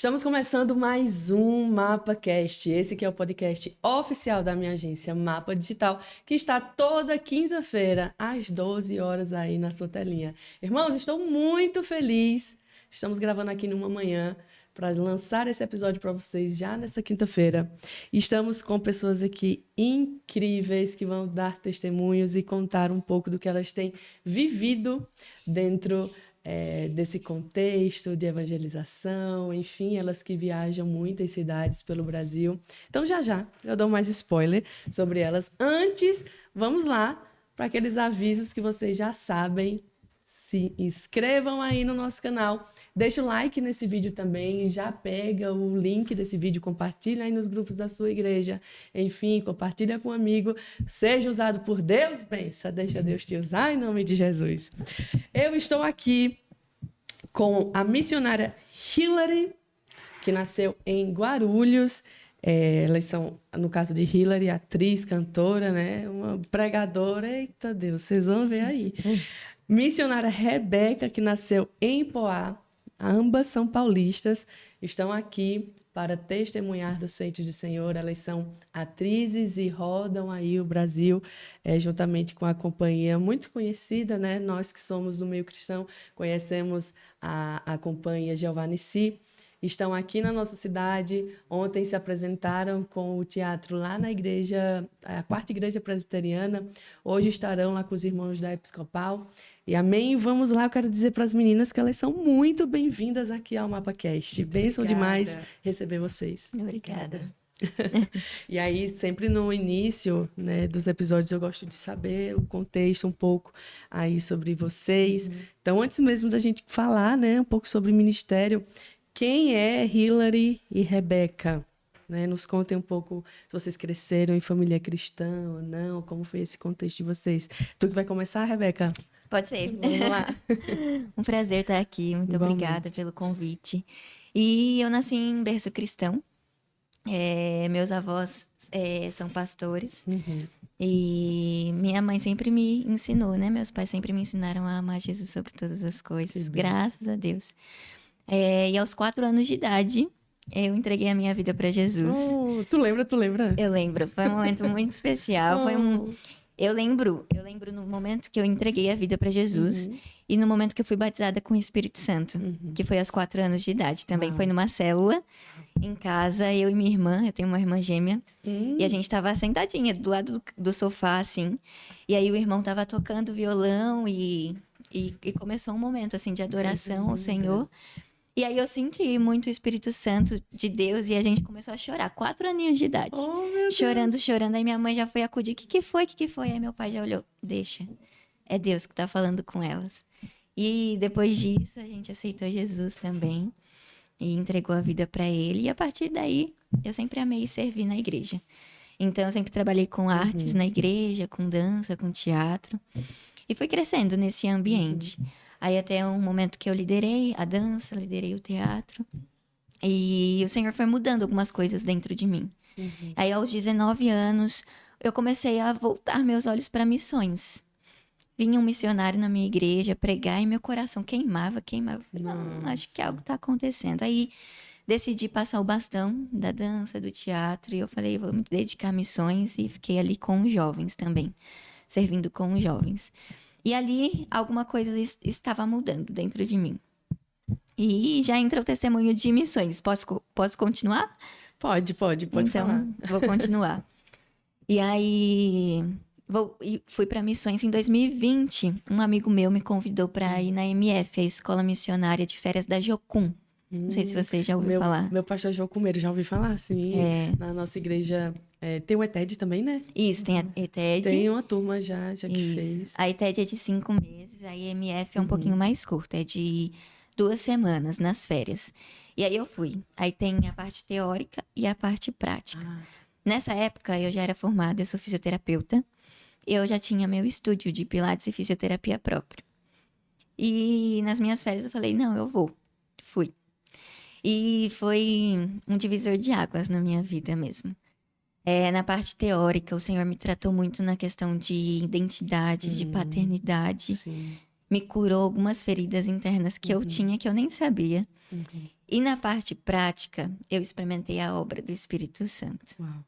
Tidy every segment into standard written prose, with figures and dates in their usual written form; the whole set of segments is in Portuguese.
Estamos começando mais um MapaCast. Esse que é o podcast oficial da minha agência Mapa Digital, que está toda quinta-feira, às 12 horas aí na sua telinha. Irmãos, estou muito feliz. Estamos gravando aqui numa manhã para lançar esse episódio para vocês já nessa quinta-feira. Estamos com pessoas aqui incríveis que vão dar testemunhos e contar um pouco do que elas têm vivido dentro desse contexto de evangelização, enfim, elas que viajam muitas cidades pelo Brasil. Então, já eu dou mais spoiler sobre elas. Antes, vamos lá para aqueles avisos que vocês já sabem. Se inscrevam aí no nosso canal, deixa o like nesse vídeo também, já pega o link desse vídeo, compartilha aí nos grupos da sua igreja, enfim, compartilha com um amigo, seja usado por Deus, pensa, deixa Deus te usar em nome de Jesus. Eu estou aqui com a missionária Hilary, que nasceu em Guarulhos. Elas são, no caso de Hilary, atriz, cantora, né? Uma pregadora. Eita Deus, vocês vão ver aí. Missionária Rebeca, que nasceu em Poá. Ambas são paulistas, estão aqui para testemunhar dos feitos do Senhor. Elas são atrizes e rodam aí o Brasil, juntamente com a companhia muito conhecida, né? Nós que somos do meio cristão conhecemos a companhia Jeová Nissi. Estão aqui na nossa cidade. Ontem se apresentaram com o teatro lá na igreja, a quarta igreja presbiteriana. Hoje estarão lá com os irmãos da Episcopal. E amém, vamos lá, eu quero dizer para as meninas que elas são muito bem-vindas aqui ao MapaCast. Bênção demais receber vocês. Obrigada. E aí, sempre no início, né, dos episódios, eu gosto de saber o contexto um pouco aí sobre vocês. Então, antes mesmo da gente falar, né, um pouco sobre ministério, quem é Hilary e Rebeca? Né? Nos contem um pouco se vocês cresceram em família cristã ou não, como foi esse contexto de vocês. Tu que vai começar, Rebeca? Pode ser. Vamos lá. Um prazer estar aqui. Muito obrigada pelo convite. E eu nasci em berço cristão. Meus avós são pastores. E minha mãe sempre me ensinou, né? Meus pais sempre me ensinaram a amar Jesus sobre todas as coisas. Graças a Deus. E aos 4 anos de idade, eu entreguei a minha vida para Jesus. Tu lembra? Eu lembro. Foi um momento muito especial. Eu lembro no momento que eu entreguei a vida para Jesus e no momento que eu fui batizada com o Espírito Santo, que foi aos 4 anos de idade. Também foi numa célula, em casa, eu e minha irmã, eu tenho uma irmã gêmea, e a gente estava sentadinha do lado do sofá, assim, e aí o irmão estava tocando violão e começou um momento, assim, de adoração ao Senhor. E aí eu senti muito o Espírito Santo de Deus e a gente começou a chorar, 4 aninhos de idade. Chorando. Aí minha mãe já foi acudir, o que foi? Aí meu pai já olhou, deixa, é Deus que tá falando com elas. E depois disso a gente aceitou Jesus também e entregou a vida para ele. E a partir daí eu sempre amei servir na igreja. Então eu sempre trabalhei com artes na igreja, com dança, com teatro. E fui crescendo nesse ambiente. Aí até um momento que eu liderei a dança, liderei o teatro. E o Senhor foi mudando algumas coisas dentro de mim. Aí aos 19 anos, eu comecei a voltar meus olhos para missões. Vinha um missionário na minha igreja pregar e meu coração queimava. Não, acho que algo está acontecendo. Aí decidi passar o bastão da dança, do teatro. E eu falei, vou me dedicar a missões. E fiquei ali com os jovens também, servindo com os jovens. E ali, alguma coisa estava mudando dentro de mim. E já entra o testemunho de missões. Posso continuar? Pode então, falar. Vou continuar. E aí, fui para missões em 2020. Um amigo meu me convidou para ir na MF, a Escola Missionária de Férias da Jocum. Não sei se você já ouviu falar. Meu pastor Jocumeiro, já ouvi falar, sim. Na nossa igreja tem o ETED também, né? Isso, tem a ETED. Tem uma turma já que fez. A ETED é de 5 meses, a MF é um pouquinho mais curta, é de 2 semanas nas férias. E aí eu fui. Aí tem a parte teórica e a parte prática. Nessa época eu já era formada, eu sou fisioterapeuta. Eu já tinha meu estúdio de pilates e fisioterapia próprio. E nas minhas férias eu falei, não, eu vou. Fui. E foi um divisor de águas na minha vida mesmo. Na parte teórica, o Senhor me tratou muito na questão de identidade, de paternidade. Sim. Me curou algumas feridas internas que eu tinha, que eu nem sabia. E na parte prática, eu experimentei a obra do Espírito Santo. Uau.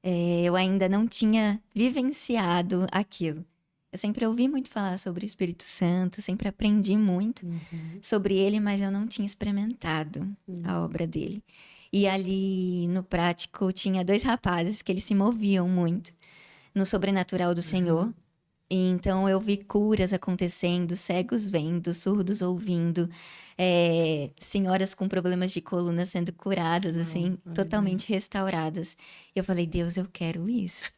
Eu ainda não tinha vivenciado aquilo. Eu sempre ouvi muito falar sobre o Espírito Santo, sempre aprendi muito sobre ele, mas eu não tinha experimentado a obra dele. E ali no prático tinha 2 rapazes que eles se moviam muito no sobrenatural do Senhor. E então eu vi curas acontecendo, cegos vendo, surdos ouvindo, senhoras com problemas de coluna sendo curadas, assim, totalmente restauradas. Eu falei, Deus, eu quero isso.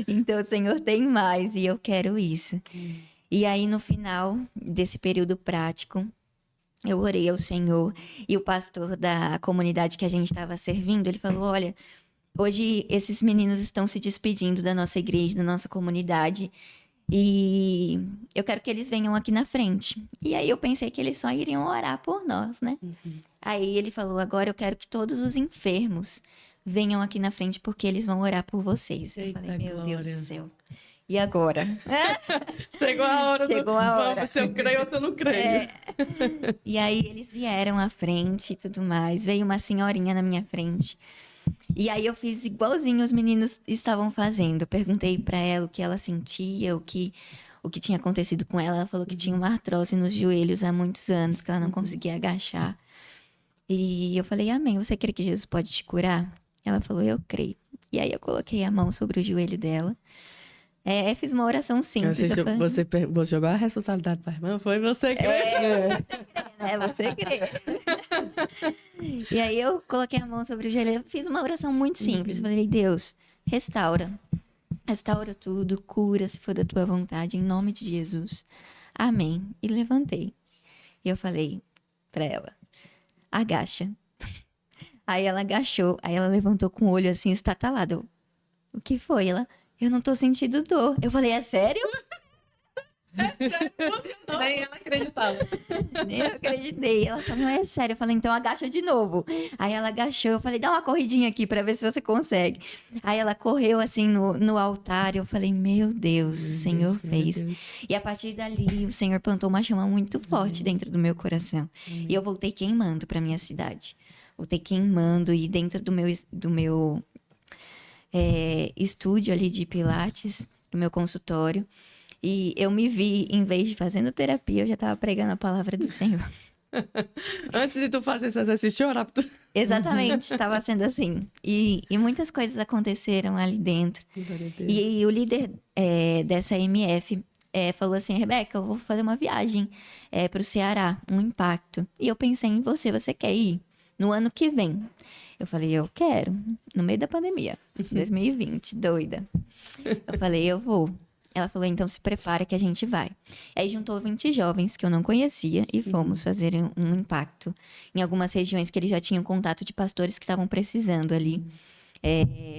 Então o Senhor tem mais e eu quero isso. E aí no final desse período prático, eu orei ao Senhor e o pastor da comunidade que a gente estava servindo, ele falou, olha, hoje esses meninos estão se despedindo da nossa igreja, da nossa comunidade, e eu quero que eles venham aqui na frente. E aí eu pensei que eles só iriam orar por nós, né? Aí ele falou, agora eu quero que todos os enfermos venham aqui na frente porque eles vão orar por vocês. Eita, eu falei, meu glória. Deus do céu. E agora? Chegou a hora. Chegou a hora. Vamos, se eu creio ou se eu não creio. E aí eles vieram à frente e tudo mais. Veio uma senhorinha na minha frente. E aí eu fiz igualzinho os meninos estavam fazendo. Eu perguntei pra ela o que ela sentia, o que tinha acontecido com ela. Ela falou que tinha uma artrose nos joelhos há muitos anos, que ela não conseguia agachar. E eu falei, amém, você crê que Jesus pode te curar? Ela falou, eu creio. E aí eu coloquei a mão sobre o joelho dela. Fiz uma oração simples. Você jogou a responsabilidade para a irmã? Foi você que Você crê. E aí eu coloquei a mão sobre o joelho. Fiz uma oração muito simples. Falei, Deus, restaura. Restaura tudo, cura se for da tua vontade, em nome de Jesus. Amém. E levantei. E eu falei pra ela, agacha. Aí ela agachou. Aí ela levantou com o olho assim, estatalado. O que foi? Ela... Eu não tô sentindo dor. Eu falei, é sério? Nem ela acreditava. Nem eu acreditei. Ela falou, é sério. Eu falei, então agacha de novo. Aí ela agachou. Eu falei, dá uma corridinha aqui pra ver se você consegue. Aí ela correu assim no altar. Eu falei, meu Deus, o Senhor fez. E a partir dali, o Senhor plantou uma chama muito forte dentro do meu coração. E eu voltei queimando pra minha cidade. Voltei queimando e dentro do meu estúdio ali de pilates, no meu consultório. E eu me vi, em vez de fazendo terapia, eu já estava pregando a palavra do Senhor. Antes de tu fazer esse exercício, orar pra tu. Exatamente, estava sendo assim. E muitas coisas aconteceram ali dentro. E o líder dessa MF falou assim, Rebeca, eu vou fazer uma viagem para o Ceará, um impacto. E eu pensei em você quer ir? No ano que vem. Eu falei, eu quero. No meio da pandemia, 2020, doida. Eu falei, eu vou. Ela falou, então se prepara que a gente vai. Aí juntou 20 jovens que eu não conhecia e fomos fazer um impacto em algumas regiões que eles já tinham contato de pastores que estavam precisando ali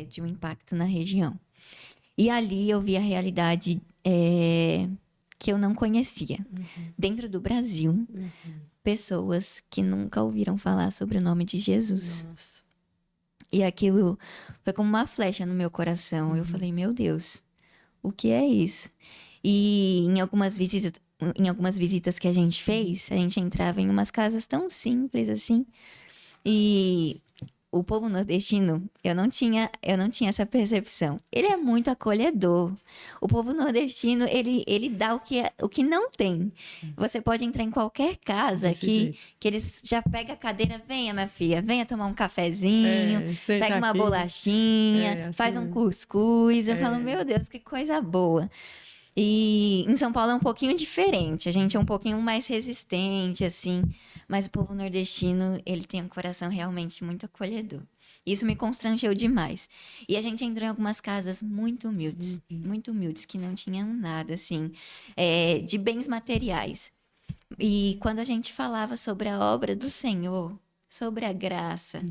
de um impacto na região. E ali eu vi a realidade que eu não conhecia. Dentro do Brasil, pessoas que nunca ouviram falar sobre o nome de Jesus. Nossa. E aquilo foi como uma flecha no meu coração. Eu falei, meu Deus, o que é isso? E em algumas visitas que a gente fez, a gente entrava em umas casas tão simples assim. E o povo nordestino, eu não tinha essa percepção. Ele é muito acolhedor. O povo nordestino, ele dá o que não tem. Você pode entrar em qualquer casa que eles já pegam a cadeira, venha, minha filha, venha tomar um cafezinho, pega uma bolachinha, assim faz um cuscuz. Eu falo, meu Deus, que coisa boa. E em São Paulo é um pouquinho diferente. A gente é um pouquinho mais resistente, assim. Mas o povo nordestino, ele tem um coração realmente muito acolhedor. Isso me constrangeu demais. E a gente entrou em algumas casas muito humildes, que não tinham nada, assim, de bens materiais. E quando a gente falava sobre a obra do Senhor, sobre a graça,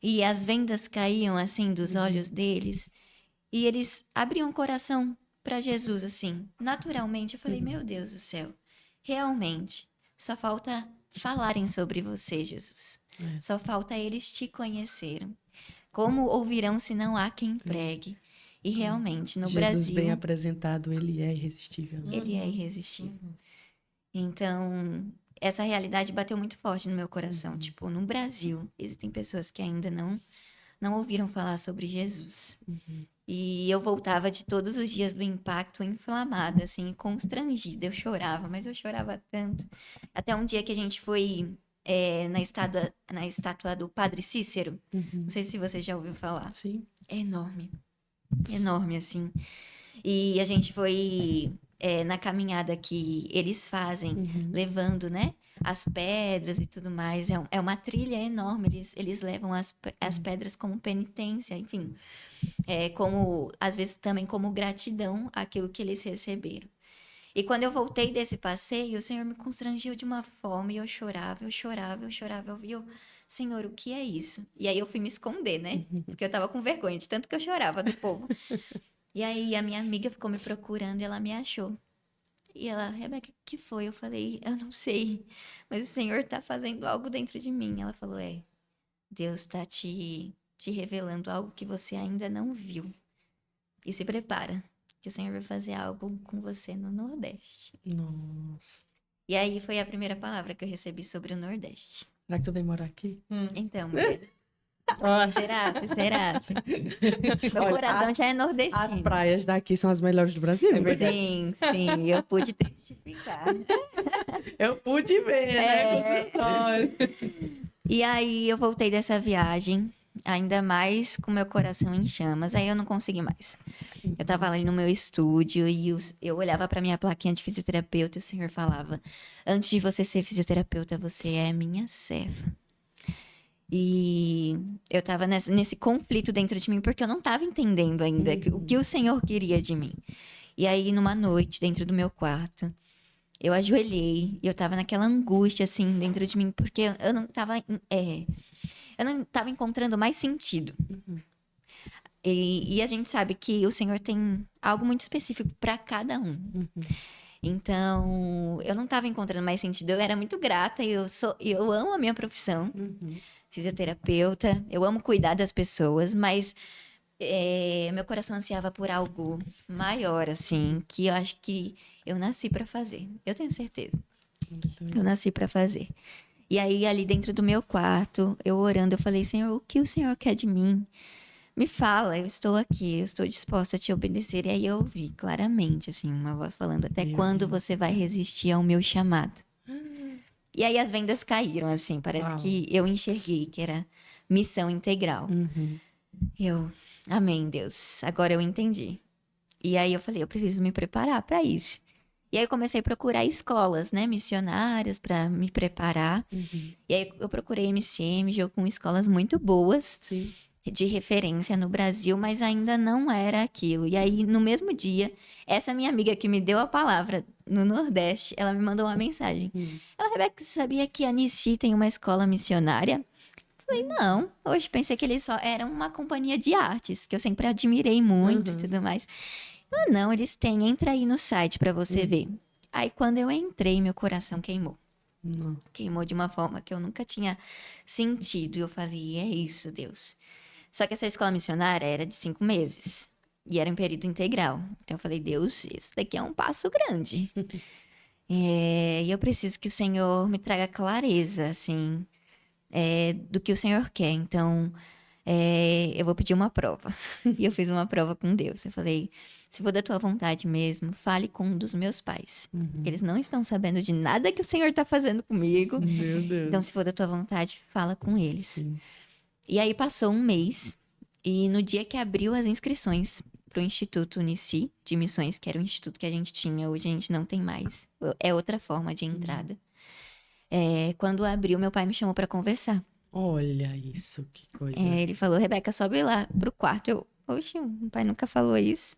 e as vendas caíam, assim, dos olhos deles, e eles abriam o coração para Jesus, assim, naturalmente. Eu falei, meu Deus do céu, realmente, só falta falarem sobre você, Jesus. Só falta eles te conhecerem. Como ouvirão se não há quem pregue? E realmente, no Brasil... Jesus bem apresentado, ele é irresistível. Ele é irresistível. Então, essa realidade bateu muito forte no meu coração. Tipo, no Brasil, existem pessoas que ainda não ouviram falar sobre Jesus. E eu voltava de todos os dias do impacto inflamada, assim, constrangida. Eu chorava, mas eu chorava tanto. Até um dia que a gente foi na estátua do Padre Cícero. Não sei se você já ouviu falar. Sim. É enorme. Enorme, assim. E a gente foi na caminhada que eles fazem, levando, né? As pedras e tudo mais. É uma trilha enorme. Eles levam as pedras como penitência, enfim. Como, às vezes, também como gratidão àquilo que eles receberam. E quando eu voltei desse passeio, o Senhor me constrangiu de uma forma e eu chorava, eu chorava, eu chorava. Eu, Senhor, o que é isso? E aí eu fui me esconder, né? Porque eu tava com vergonha de tanto que eu chorava do povo. E aí a minha amiga ficou me procurando e ela me achou. E ela, Rebeca, o que foi? Eu falei, eu não sei, mas o Senhor tá fazendo algo dentro de mim. Ela falou, Deus tá te revelando algo que você ainda não viu. E se prepara, que o Senhor vai fazer algo com você no Nordeste. Nossa. E aí foi a primeira palavra que eu recebi sobre o Nordeste. Será que tu vem morar aqui? Então, mulher. Ah, Será? Meu olha, coração já é as nordestino. praias daqui são as melhores do Brasil. Sim, eu pude testificar. Eu pude ver, né, com os meus olhos. E aí eu voltei dessa viagem, ainda mais com meu coração em chamas. Aí eu não consegui mais. Eu tava ali no meu estúdio e eu olhava pra minha plaquinha de fisioterapeuta e o Senhor falava: antes de você ser fisioterapeuta, você é minha serva. E eu tava nesse conflito dentro de mim, porque eu não tava entendendo ainda o que o Senhor queria de mim. E aí, numa noite, dentro do meu quarto, eu ajoelhei e eu tava naquela angústia, assim, dentro de mim, porque eu não tava encontrando mais sentido. E a gente sabe que o Senhor tem algo muito específico para cada um. Então, eu não tava encontrando mais sentido. Eu era muito grata e eu amo a minha profissão, fisioterapeuta. Eu amo cuidar das pessoas, mas meu coração ansiava por algo maior, assim, que eu acho que eu nasci para fazer. Eu tenho certeza. Eu nasci para fazer. E aí, ali dentro do meu quarto, eu orando, eu falei: Senhor, o que o Senhor quer de mim? Me fala, eu estou aqui, eu estou disposta a te obedecer. E aí eu ouvi claramente, assim, uma voz falando: até quando você vai resistir ao meu chamado? E aí as vendas caíram, assim, parece que eu enxerguei que era missão integral. Eu, amém, Deus, agora eu entendi. E aí eu falei: eu preciso me preparar para isso. E aí eu comecei a procurar escolas, né, missionárias para me preparar. E aí eu procurei MCM, com escolas muito boas. Sim. De referência no Brasil, mas ainda não era aquilo. E aí, no mesmo dia, essa minha amiga que me deu a palavra no Nordeste, ela me mandou uma mensagem. Ela, Rebeca, você sabia que a Anishi tem uma escola missionária? Falei, não. Hoje pensei que eles só eram uma companhia de artes, que eu sempre admirei muito e tudo mais. Ela, não, eles têm. Entra aí no site pra você ver. Aí, quando eu entrei, meu coração queimou. Queimou de uma forma que eu nunca tinha sentido. E eu falei, é isso, Deus. Só que essa escola missionária era de 5 meses. E era em período integral. Então eu falei, Deus, isso daqui é um passo grande. E eu preciso que o Senhor me traga clareza, assim, do que o Senhor quer. Então, eu vou pedir uma prova. E eu fiz uma prova com Deus. Eu falei, se for da tua vontade mesmo, fale com um dos meus pais. Eles não estão sabendo de nada que o Senhor está fazendo comigo. Meu Deus. Então, se for da tua vontade, fala com eles. Sim. E aí passou um mês, e no dia que abriu as inscrições para o Instituto Unici de Missões, que era o instituto que a gente tinha, hoje a gente não tem mais. É outra forma de entrada. Quando abriu, meu pai me chamou para conversar. Olha isso, que coisa. Ele falou, Rebeca, sobe lá pro quarto. Eu, oxe, o pai nunca falou isso.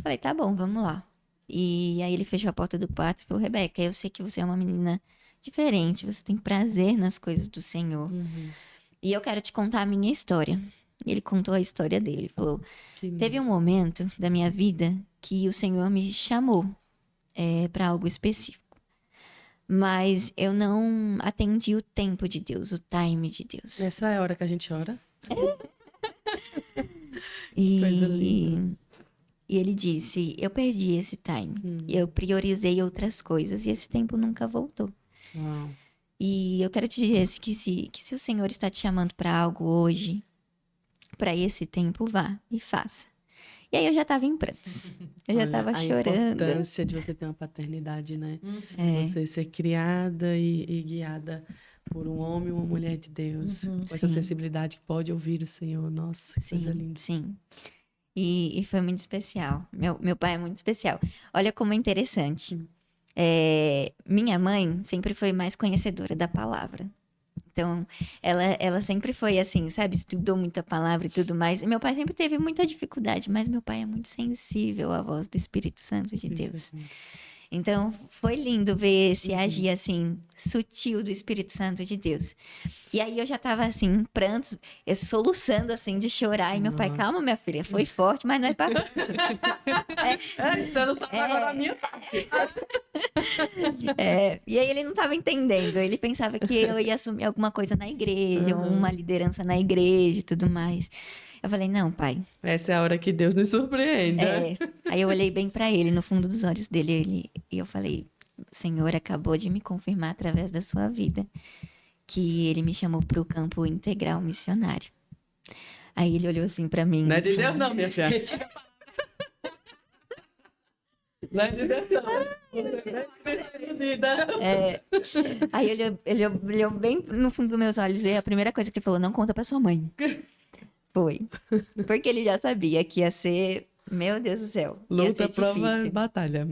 Falei, tá bom, vamos lá. E aí ele fechou a porta do quarto e falou, Rebeca, eu sei que você é uma menina diferente, você tem prazer nas coisas do Senhor. E eu quero te contar a minha história. Ele contou a história dele. Ele falou, teve um momento da minha vida que o Senhor me chamou para algo específico. Mas eu não atendi o tempo de Deus, o time de Deus. Essa é a hora que a gente ora. Coisa linda. E ele disse, eu perdi esse time. Eu priorizei outras coisas e esse tempo nunca voltou. Uau. E eu quero te dizer que se o Senhor está te chamando para algo hoje, para esse tempo, vá e faça. E aí eu já estava em prantos. Eu já Olha, estava a chorando. importância de você ter uma paternidade, né? É, Você ser criada e guiada por um homem e uma mulher de Deus, com essa sim, sensibilidade que pode ouvir o Senhor. Nossa, que coisa sim, linda. sim. E foi muito especial. Meu pai é muito especial. Olha como é interessante. Minha mãe sempre foi mais conhecedora da palavra. Então, ela sempre foi assim, sabe? Estudou muita palavra e tudo mais. E meu pai sempre teve muita dificuldade, mas meu pai é muito sensível à voz do Espírito Santo de Isso Deus. aqui. Então, foi lindo ver esse agir assim, sutil do Espírito Santo de Deus. E aí eu já tava assim, em prantos, soluçando assim de chorar. E meu pai, Nossa. calma, minha filha, foi forte, mas não é pra tanto. Você não sabe agora a minha parte. E aí ele não tava entendendo. Ele pensava que eu ia assumir alguma coisa na igreja, ou uma liderança na igreja e tudo mais. Eu falei, não, pai. Essa é a hora que Deus nos surpreende. Aí eu olhei bem pra ele, no fundo dos olhos dele, e eu falei, o Senhor acabou de me confirmar através da sua vida que ele me chamou pro campo integral missionário. Aí ele olhou assim pra mim. Não é de e Deus, falou, não, minha filha. Não é de Deus, não. Você é bem iludida. Aí ele olhou bem no fundo dos meus olhos e a primeira coisa que ele falou, não conta pra sua mãe. Foi. Porque ele já sabia que ia ser, meu Deus do céu, ia Luta, ser prova, difícil. batalha.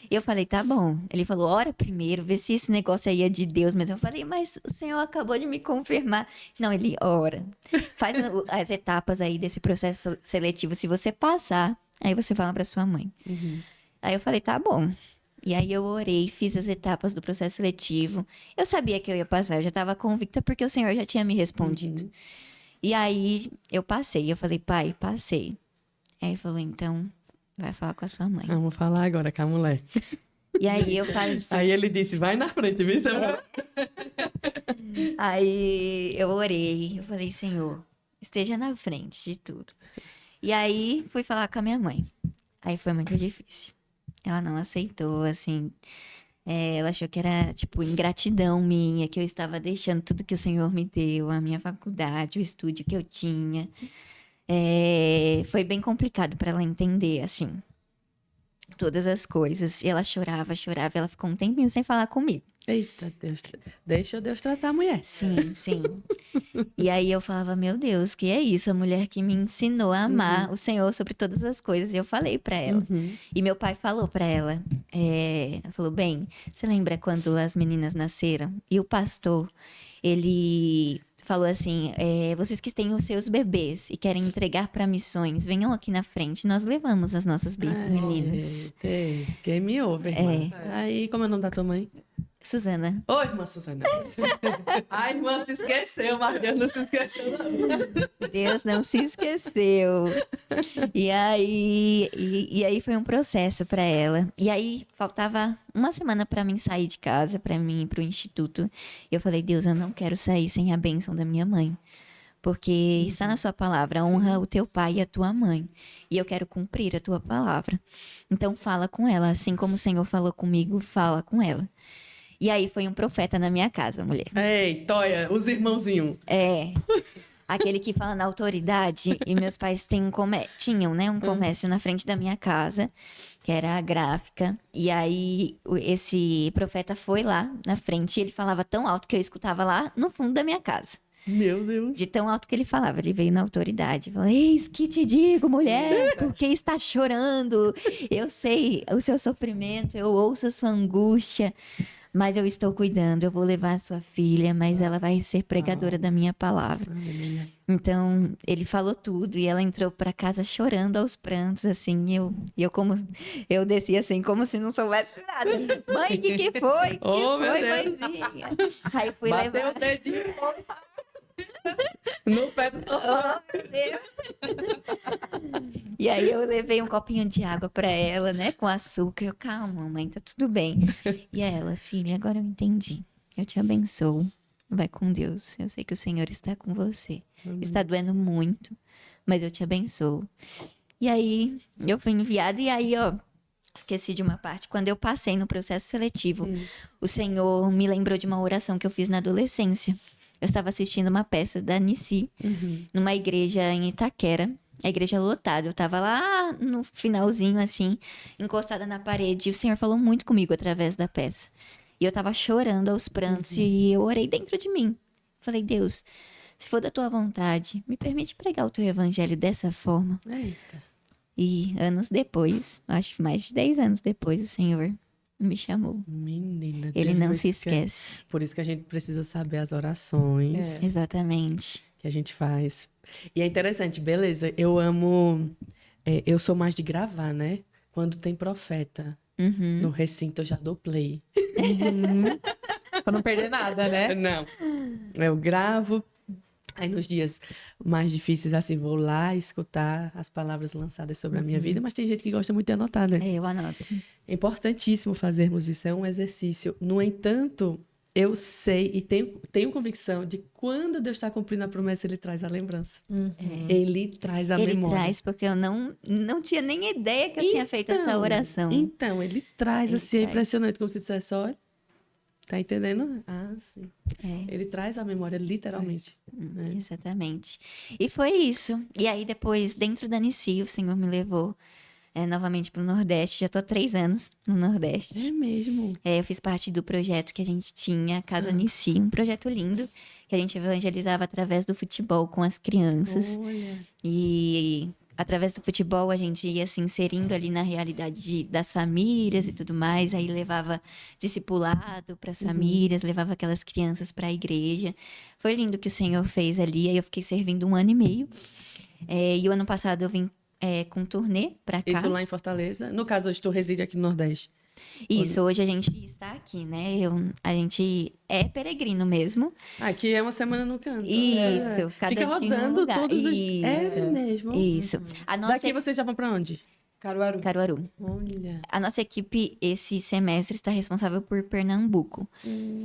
E eu falei, tá bom. Ele falou, ora primeiro, vê se esse negócio aí é de Deus mesmo. Eu falei, mas o Senhor acabou de me confirmar. Não, ele, ora. Faz as etapas aí desse processo seletivo. Se você passar, aí você fala pra sua mãe. Aí eu falei, tá bom. E aí eu orei, fiz as etapas do processo seletivo. Eu sabia que eu ia passar, eu já estava convicta porque o Senhor já tinha me respondido. E aí eu passei, eu falei, pai, passei. Aí ele falou, então, vai falar com a sua mãe. Vamos falar agora com a mulher. E aí eu falei, Aí ele disse, vai na frente, viu? Você vai... aí eu orei, eu falei, Senhor, esteja na frente de tudo. E aí fui falar com a minha mãe. Aí foi muito difícil. Ela não aceitou, assim. Ela achou que era, tipo, ingratidão minha, que eu estava deixando tudo que o Senhor me deu, a minha faculdade, o estúdio que eu tinha. Foi bem complicado para ela entender, assim, todas as coisas. E ela chorava, chorava. Ela ficou um tempinho sem falar comigo. Eita, Deus. Deixa Deus tratar a mulher. Sim, sim. E aí eu falava, meu Deus, que é isso? A mulher que me ensinou a amar o Senhor sobre todas as coisas. E eu falei pra ela. E meu pai falou pra ela, falou, bem, você lembra quando as meninas nasceram? E o pastor, ele falou assim, vocês que têm os seus bebês e querem entregar pra missões, venham aqui na frente, nós levamos as nossas meninas. Eita, game over, irmã. Aí, como é o nome da tua mãe? Suzana. Oi, irmã Suzana. A irmã se esqueceu, mas Deus não se esqueceu, não. Deus não se esqueceu. E aí foi um processo para ela. E aí faltava uma semana para mim sair de casa, para mim ir pro instituto. E eu falei, Deus, eu não quero sair sem a bênção da minha mãe. Porque está na sua palavra, honra o teu pai e a tua mãe. E eu quero cumprir a tua palavra. Então fala com ela, assim como o Senhor falou comigo, fala com ela. E aí foi um profeta na minha casa, mulher. Ei, Toia, os irmãozinhos. Aquele que fala na autoridade. E meus pais tinham, né, um comércio na frente da minha casa, que era a gráfica. E aí esse profeta foi lá na frente e ele falava tão alto que eu escutava lá no fundo da minha casa. Meu Deus. De tão alto que ele falava, ele veio na autoridade. Falou, eis que te digo, mulher, por que está chorando? Eu sei o seu sofrimento, eu ouço a sua angústia. Mas eu estou cuidando, eu vou levar a sua filha, mas ela vai ser pregadora da minha palavra. Então, ele falou tudo e ela entrou para casa chorando aos prantos, assim, eu desci assim, como se não soubesse nada. Mãe, o que foi? Oh, meu foi, Deus. mãezinha? Aí fui Bateu levar... o dedinho no pé do sofá. Oh, meu Deus. E aí eu levei um copinho de água para ela, né, com açúcar. Eu, calma, mãe, tá tudo bem. E ela, filha, agora eu entendi. Eu te abençoo. Vai com Deus. Eu sei que o Senhor está com você. Está doendo muito, mas eu te abençoo. E aí eu fui enviada e aí, ó, esqueci de uma parte. Quando eu passei no processo seletivo, o Senhor me lembrou de uma oração que eu fiz na adolescência. Eu estava assistindo uma peça da Nissi, numa igreja em Itaquera. A igreja lotada. Eu estava lá no finalzinho, assim, encostada na parede. E o Senhor falou muito comigo através da peça. E eu estava chorando aos prantos. E eu orei dentro de mim. Falei, Deus, se for da tua vontade, me permite pregar o teu evangelho dessa forma. Eita. E anos depois, acho que mais de 10 anos depois, o Senhor me chamou. Menina, Ele Deus não se quer. esquece. Por isso que a gente precisa saber as orações Exatamente. que a gente faz. E é interessante, beleza, eu amo... eu sou mais de gravar, né? Quando tem profeta no recinto, eu já dou play. Pra não perder nada, né? Não. Eu gravo. Aí nos dias mais difíceis, assim, vou lá escutar as palavras lançadas sobre a minha vida, mas tem gente que gosta muito de anotar, né? Eu anoto. É importantíssimo fazermos isso, é um exercício. No entanto, eu sei e tenho convicção de quando Deus está cumprindo a promessa, Ele traz a lembrança. Ele traz a Ele memória. traz, porque eu não tinha nem ideia que eu tinha feito essa oração. Então, Ele traz, Ele assim, é traz. impressionante, como se dissesse, olha, tá entendendo? Ah, sim. É. Ele traz a memória, literalmente. né? Exatamente. E foi isso. E aí, depois, dentro da Nissi, o Senhor me levou novamente para o Nordeste. Já tô há 3 anos no Nordeste. É mesmo. Eu fiz parte do projeto que a gente tinha, Casa Nissi, um projeto lindo, que a gente evangelizava através do futebol com as crianças. Olha. E através do futebol a gente ia se inserindo ali na realidade das famílias e tudo mais. Aí levava discipulado para as famílias, levava aquelas crianças para a igreja. Foi lindo o que o Senhor fez ali. Aí eu fiquei servindo 1 ano e meio. E o ano passado eu vim com turnê para cá. Isso lá em Fortaleza. No caso, hoje tu reside aqui no Nordeste. Isso, hoje a gente está aqui, né? A gente é peregrino mesmo. Aqui é uma semana no canto. Isso, cada Fica dia em um rodando lugar. todos os... Isso. É mesmo. Isso. A nossa Daqui vocês já vão pra onde? Caruaru. Caruaru. Olha. A nossa equipe, esse semestre, está responsável por Pernambuco.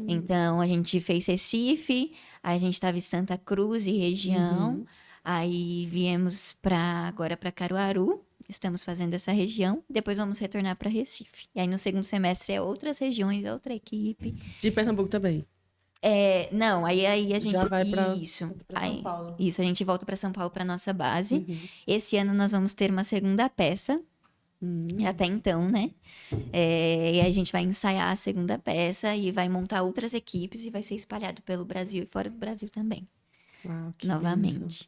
Então, a gente fez Recife, a gente estava em Santa Cruz e região. Aí viemos agora para Caruaru. Estamos fazendo essa região. Depois vamos retornar para Recife. E aí, no segundo semestre, é outras regiões, outra equipe. De Pernambuco também. Não, aí a gente... Já vai pra- Isso. Pra São Paulo. Isso, a gente volta para São Paulo para nossa base. Esse ano nós vamos ter uma segunda peça. Até então, né? E a gente vai ensaiar a segunda peça e vai montar outras equipes e vai ser espalhado pelo Brasil e fora do Brasil também, Uau, que novamente. bênção.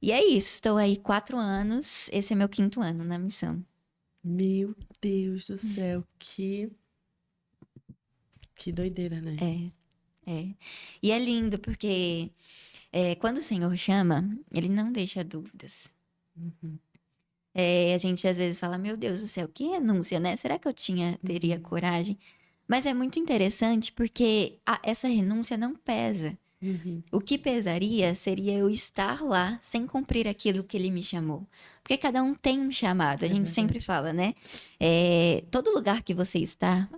E é isso, estou aí 4 anos. Esse é meu 5º ano na missão. Meu Deus do céu, que doideira, né? E é lindo porque quando o Senhor chama, Ele não deixa dúvidas. A gente às vezes fala, meu Deus do céu, que renúncia, né? Será que eu teria coragem? Mas é muito interessante porque essa renúncia não pesa. O que pesaria seria eu estar lá sem cumprir aquilo que Ele me chamou. Porque cada um tem um chamado. A gente sempre fala, né? Todo lugar que você está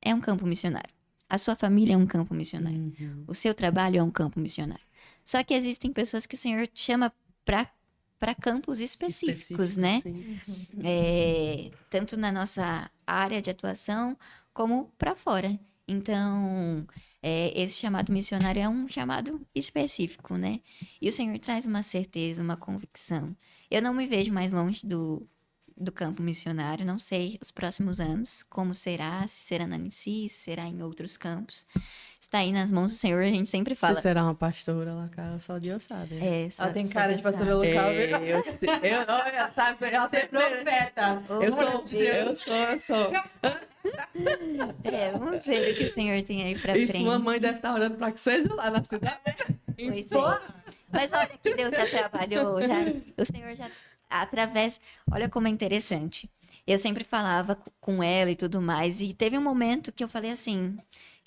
é um campo missionário. A sua família é um campo missionário. O seu trabalho é um campo missionário. Só que existem pessoas que o Senhor chama para campos específicos, né? Sim. Tanto na nossa área de atuação, como para fora. Então, esse chamado missionário é um chamado específico, né? E o Senhor traz uma certeza, uma convicção. Eu não me vejo mais longe do campo missionário, não sei os próximos anos, como será, se será na Nissi, se será em outros campos. Está aí nas mãos do Senhor, a gente sempre fala. Você será uma pastora lá, cara, só Deus sabe. Ela tem só cara de Deus pastora sabe. local, viu? Olha, sabe, ela Você é profeta. eu sou. Vamos ver o que o Senhor tem aí pra E frente. sua mãe deve estar orando para que seja lá na cidade. Pois é. Mas olha que Deus já trabalhou, o Senhor já através. Olha como é interessante. Eu sempre falava com ela e tudo mais, e teve um momento que eu falei assim,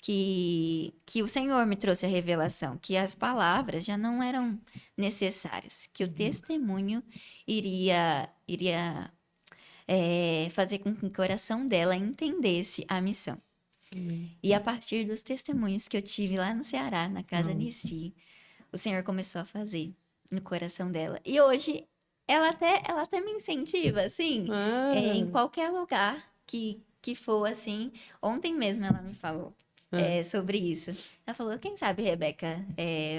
que o Senhor me trouxe a revelação, que as palavras já não eram necessárias, que o testemunho iria fazer com que o coração dela entendesse a missão. E a partir dos testemunhos que eu tive lá no Ceará, na Casa Nissi, o Senhor começou a fazer no coração dela. E hoje ela até me incentiva, assim, em qualquer lugar que for assim. Ontem mesmo ela me falou sobre isso. Ela falou, quem sabe, Rebeca,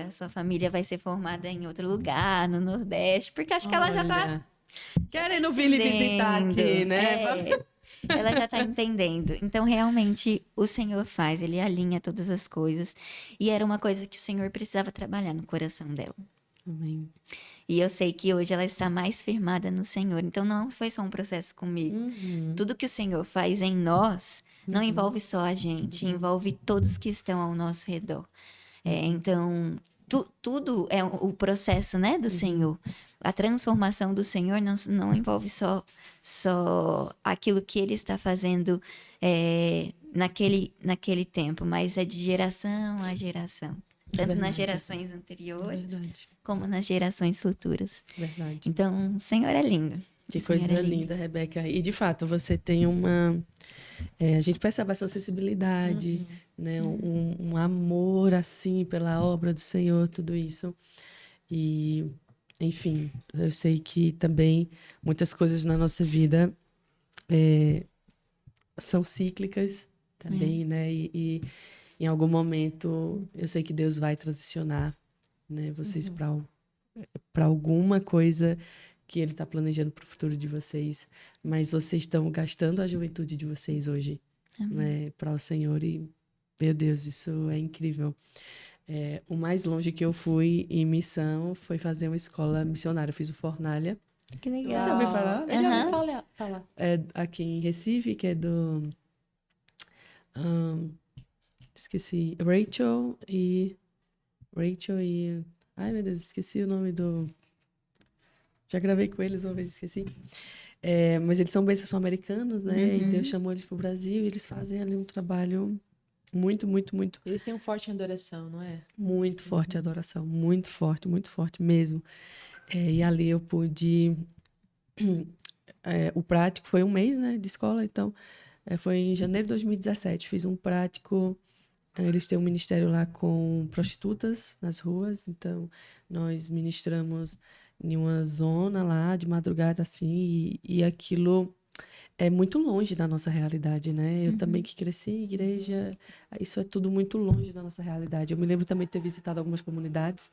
a sua família vai ser formada em outro lugar, no Nordeste, porque acho que ela já tá Olha, querendo vir lhe visitar aqui, né? Ela já tá entendendo. Então, realmente, o Senhor faz, ele alinha todas as coisas. E era uma coisa que o Senhor precisava trabalhar no coração dela. Amém. E eu sei que hoje ela está mais firmada no Senhor. Então, não foi só um processo comigo. Tudo que o Senhor faz em nós não envolve só a gente, envolve todos que estão ao nosso redor. Então, tudo é o processo, né, do Senhor. A transformação do Senhor não envolve só aquilo que Ele está fazendo naquele tempo, mas é de geração a geração. Tanto nas gerações anteriores, como nas gerações futuras. Verdade. Então, o Senhor é lindo. Que coisa linda, Rebeca. E, de fato, você tem uma... a gente percebe a sua sensibilidade, né? Um amor, assim, pela obra do Senhor, tudo isso. E, enfim, eu sei que também muitas coisas na nossa vida são cíclicas também, né? E em algum momento, eu sei que Deus vai transicionar, né? Vocês para alguma coisa que Ele está planejando para o futuro de vocês, mas vocês estão gastando a juventude de vocês hoje, né? Para o Senhor e, meu Deus, isso é incrível. O mais longe que eu fui em missão foi fazer uma escola missionária. Eu fiz o Fornalha. Que legal. Você já ouviu falar? Eu já ouvi falar. Aqui em Recife, que é do... esqueci. Rachel e... Ai, meu Deus, esqueci o nome do... Já gravei com eles uma vez, esqueci. Mas eles são bênçãos, são americanos, né? E Deus chamou eles para o Brasil e eles fazem ali um trabalho muito, muito, muito... Eles têm um forte em adoração, não é? Muito forte a adoração. Muito forte mesmo. E ali eu pude... o prático foi um mês, né, de escola, então foi em janeiro de 2017. Fiz um prático. Eles têm um ministério lá com prostitutas nas ruas, então nós ministramos em uma zona lá de madrugada assim, e aquilo é muito longe da nossa realidade, né? Eu também que cresci em igreja, isso é tudo muito longe da nossa realidade. Eu me lembro também de ter visitado algumas comunidades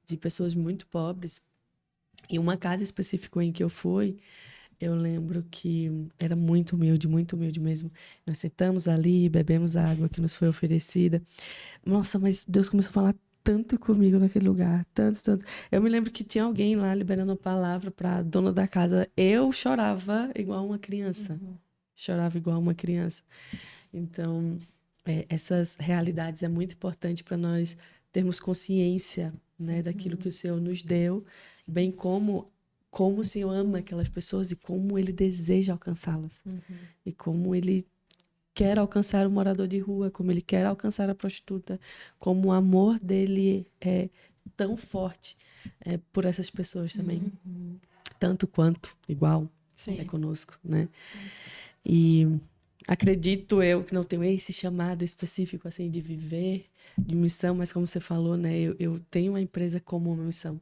de pessoas muito pobres, e uma casa específica em que eu fui, eu lembro que era muito humilde mesmo. Nós sentamos ali, bebemos a água que nos foi oferecida. Nossa, mas Deus começou a falar tanto comigo naquele lugar, tanto. Eu me lembro que tinha alguém lá liberando a palavra para a dona da casa. Eu chorava igual uma criança. Chorava igual uma criança. Então, essas realidades é muito importante para nós termos consciência, né, daquilo que o Senhor nos deu, bem como o Senhor ama aquelas pessoas e como Ele deseja alcançá-las. E como Ele quer alcançar o morador de rua, como Ele quer alcançar a prostituta, como o amor dEle é tão forte por essas pessoas também. Tanto quanto, igual, é conosco, né? E acredito eu que não tenho esse chamado específico, assim, de viver de missão, mas como você falou, né, eu tenho a empresa como uma missão.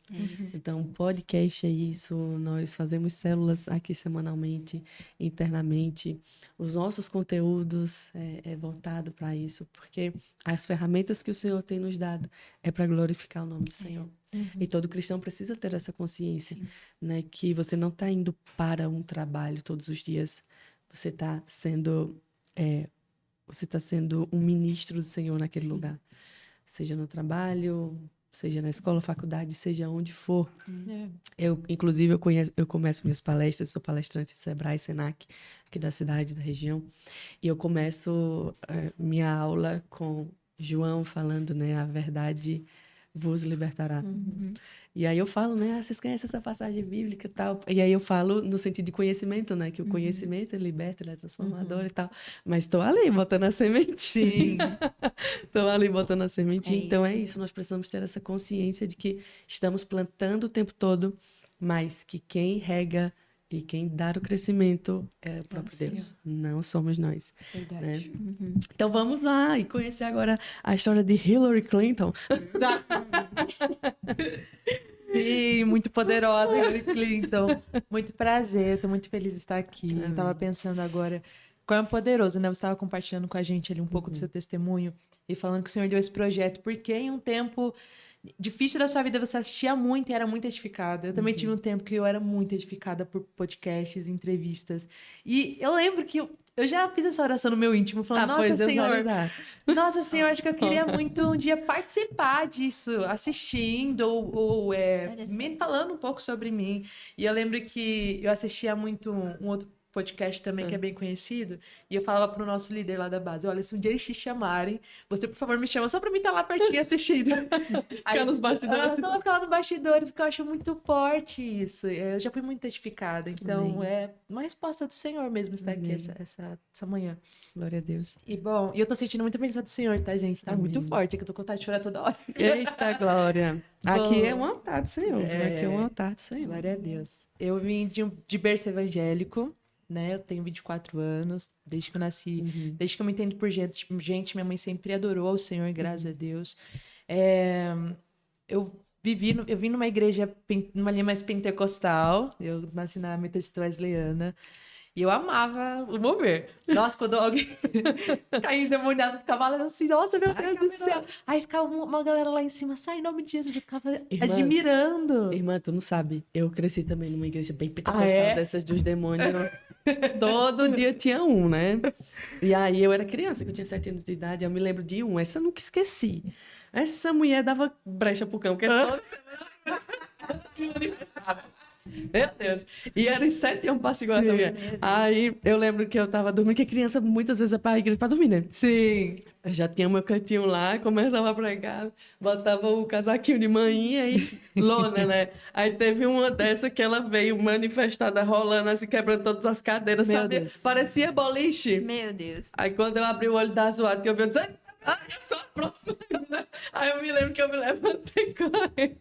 Então, podcast é isso, nós fazemos células aqui semanalmente, internamente. Os nossos conteúdos é voltado para isso, porque as ferramentas que o Senhor tem nos dado é para glorificar o nome do Senhor. E todo cristão precisa ter essa consciência, né, que você não está indo para um trabalho todos os dias, você está sendo um ministro do Senhor naquele lugar. Seja no trabalho, seja na escola, faculdade, seja onde for. Inclusive, eu começo minhas palestras, sou palestrante do Sebrae, Senac, aqui da cidade, da região. E eu começo minha aula com João falando, né, a verdade vos libertará. E aí eu falo, né, vocês conhecem essa passagem bíblica e tal. E aí eu falo no sentido de conhecimento, né, que o conhecimento ele liberta, ele é transformador e tal. Mas estou ali botando a semente. Sim. Estou ali botando a semente. Então isso. é isso, nós precisamos ter essa consciência de que estamos plantando o tempo todo, mas que quem rega e quem dá o crescimento é o próprio Deus. Não somos nós. Verdade. Né? Então vamos lá e conhecer agora a história de Hillary Clinton. Sim, muito poderosa, Hillary Clinton. Muito prazer, estou muito feliz de estar aqui. Eu estava pensando agora Como é poderoso, né? Você estava compartilhando com a gente ali um pouco do seu testemunho e falando que o Senhor deu esse projeto, porque em um tempo difícil da sua vida você assistia muito e era muito edificada. Eu também tive um tempo que eu era muito edificada por podcasts, entrevistas. E eu lembro que eu já fiz essa oração no meu íntimo, falando, pois nossa, Deus vai Senhor, lhe dar. nossa, Senhor, acho que eu queria muito um dia participar disso, assistindo ou Olha só. me falando um pouco sobre mim. E eu lembro que eu assistia muito um outro podcast também que é bem conhecido, e eu falava pro nosso líder lá da base, olha, se um dia eles te chamarem, você, por favor, me chama só pra mim estar lá pertinho assistindo. Ficar nos bastidores. Só pra ficar lá no bastidores, porque eu acho muito forte isso. Eu já fui muito edificada, então Amém. é uma resposta do Senhor mesmo estar aqui essa manhã. Glória a Deus. E bom, e eu tô sentindo muita presença do Senhor, tá, gente? Tá muito Amém. forte, é que eu tô com vontade de chorar toda hora. Eita, glória. Aqui Bom, é um altar do Senhor. Aqui é um altar do Senhor. Glória a Deus. Eu vim de berço evangélico, né? Eu tenho 24 anos, desde que eu nasci, desde que eu me entendo por gente, minha mãe sempre adorou ao Senhor, graças a Deus. Eu vim numa igreja, numa linha mais pentecostal, eu nasci na Metodista Wesleyana, e eu amava o mover. Nossa, quando alguém caía endemoniado, ficava lá assim, nossa, meu Sai, Deus do céu. Aí ficava uma galera lá em cima, sai em nome de Jesus, eu ficava admirando. Irmã, tu não sabe, eu cresci também numa igreja bem pentecostal, é? dessas dos demônios. Todo dia tinha um, né? E aí eu era criança, que eu tinha 7 anos de idade, eu me lembro de um, essa eu nunca esqueci. Essa mulher dava brecha pro cão, porque toda semana me manifestava. Meu Deus. E era em 7 anos pra segurar essa mulher. Aí eu lembro que eu tava dormindo, que criança muitas vezes é pra igreja pra dormir, né? Sim. Eu já tinha meu cantinho lá, começava a pregar, botava o casaquinho de manhinha e lona, né? Aí teve uma dessa que ela veio manifestada, rolando assim, quebrando todas as cadeiras, Meu sabe? Deus. Parecia boliche. Meu Deus. Aí quando eu abri o olho da zoada, que eu vi, eu disse, eu sou a próxima. Aí eu me lembro que eu me levantei correndo.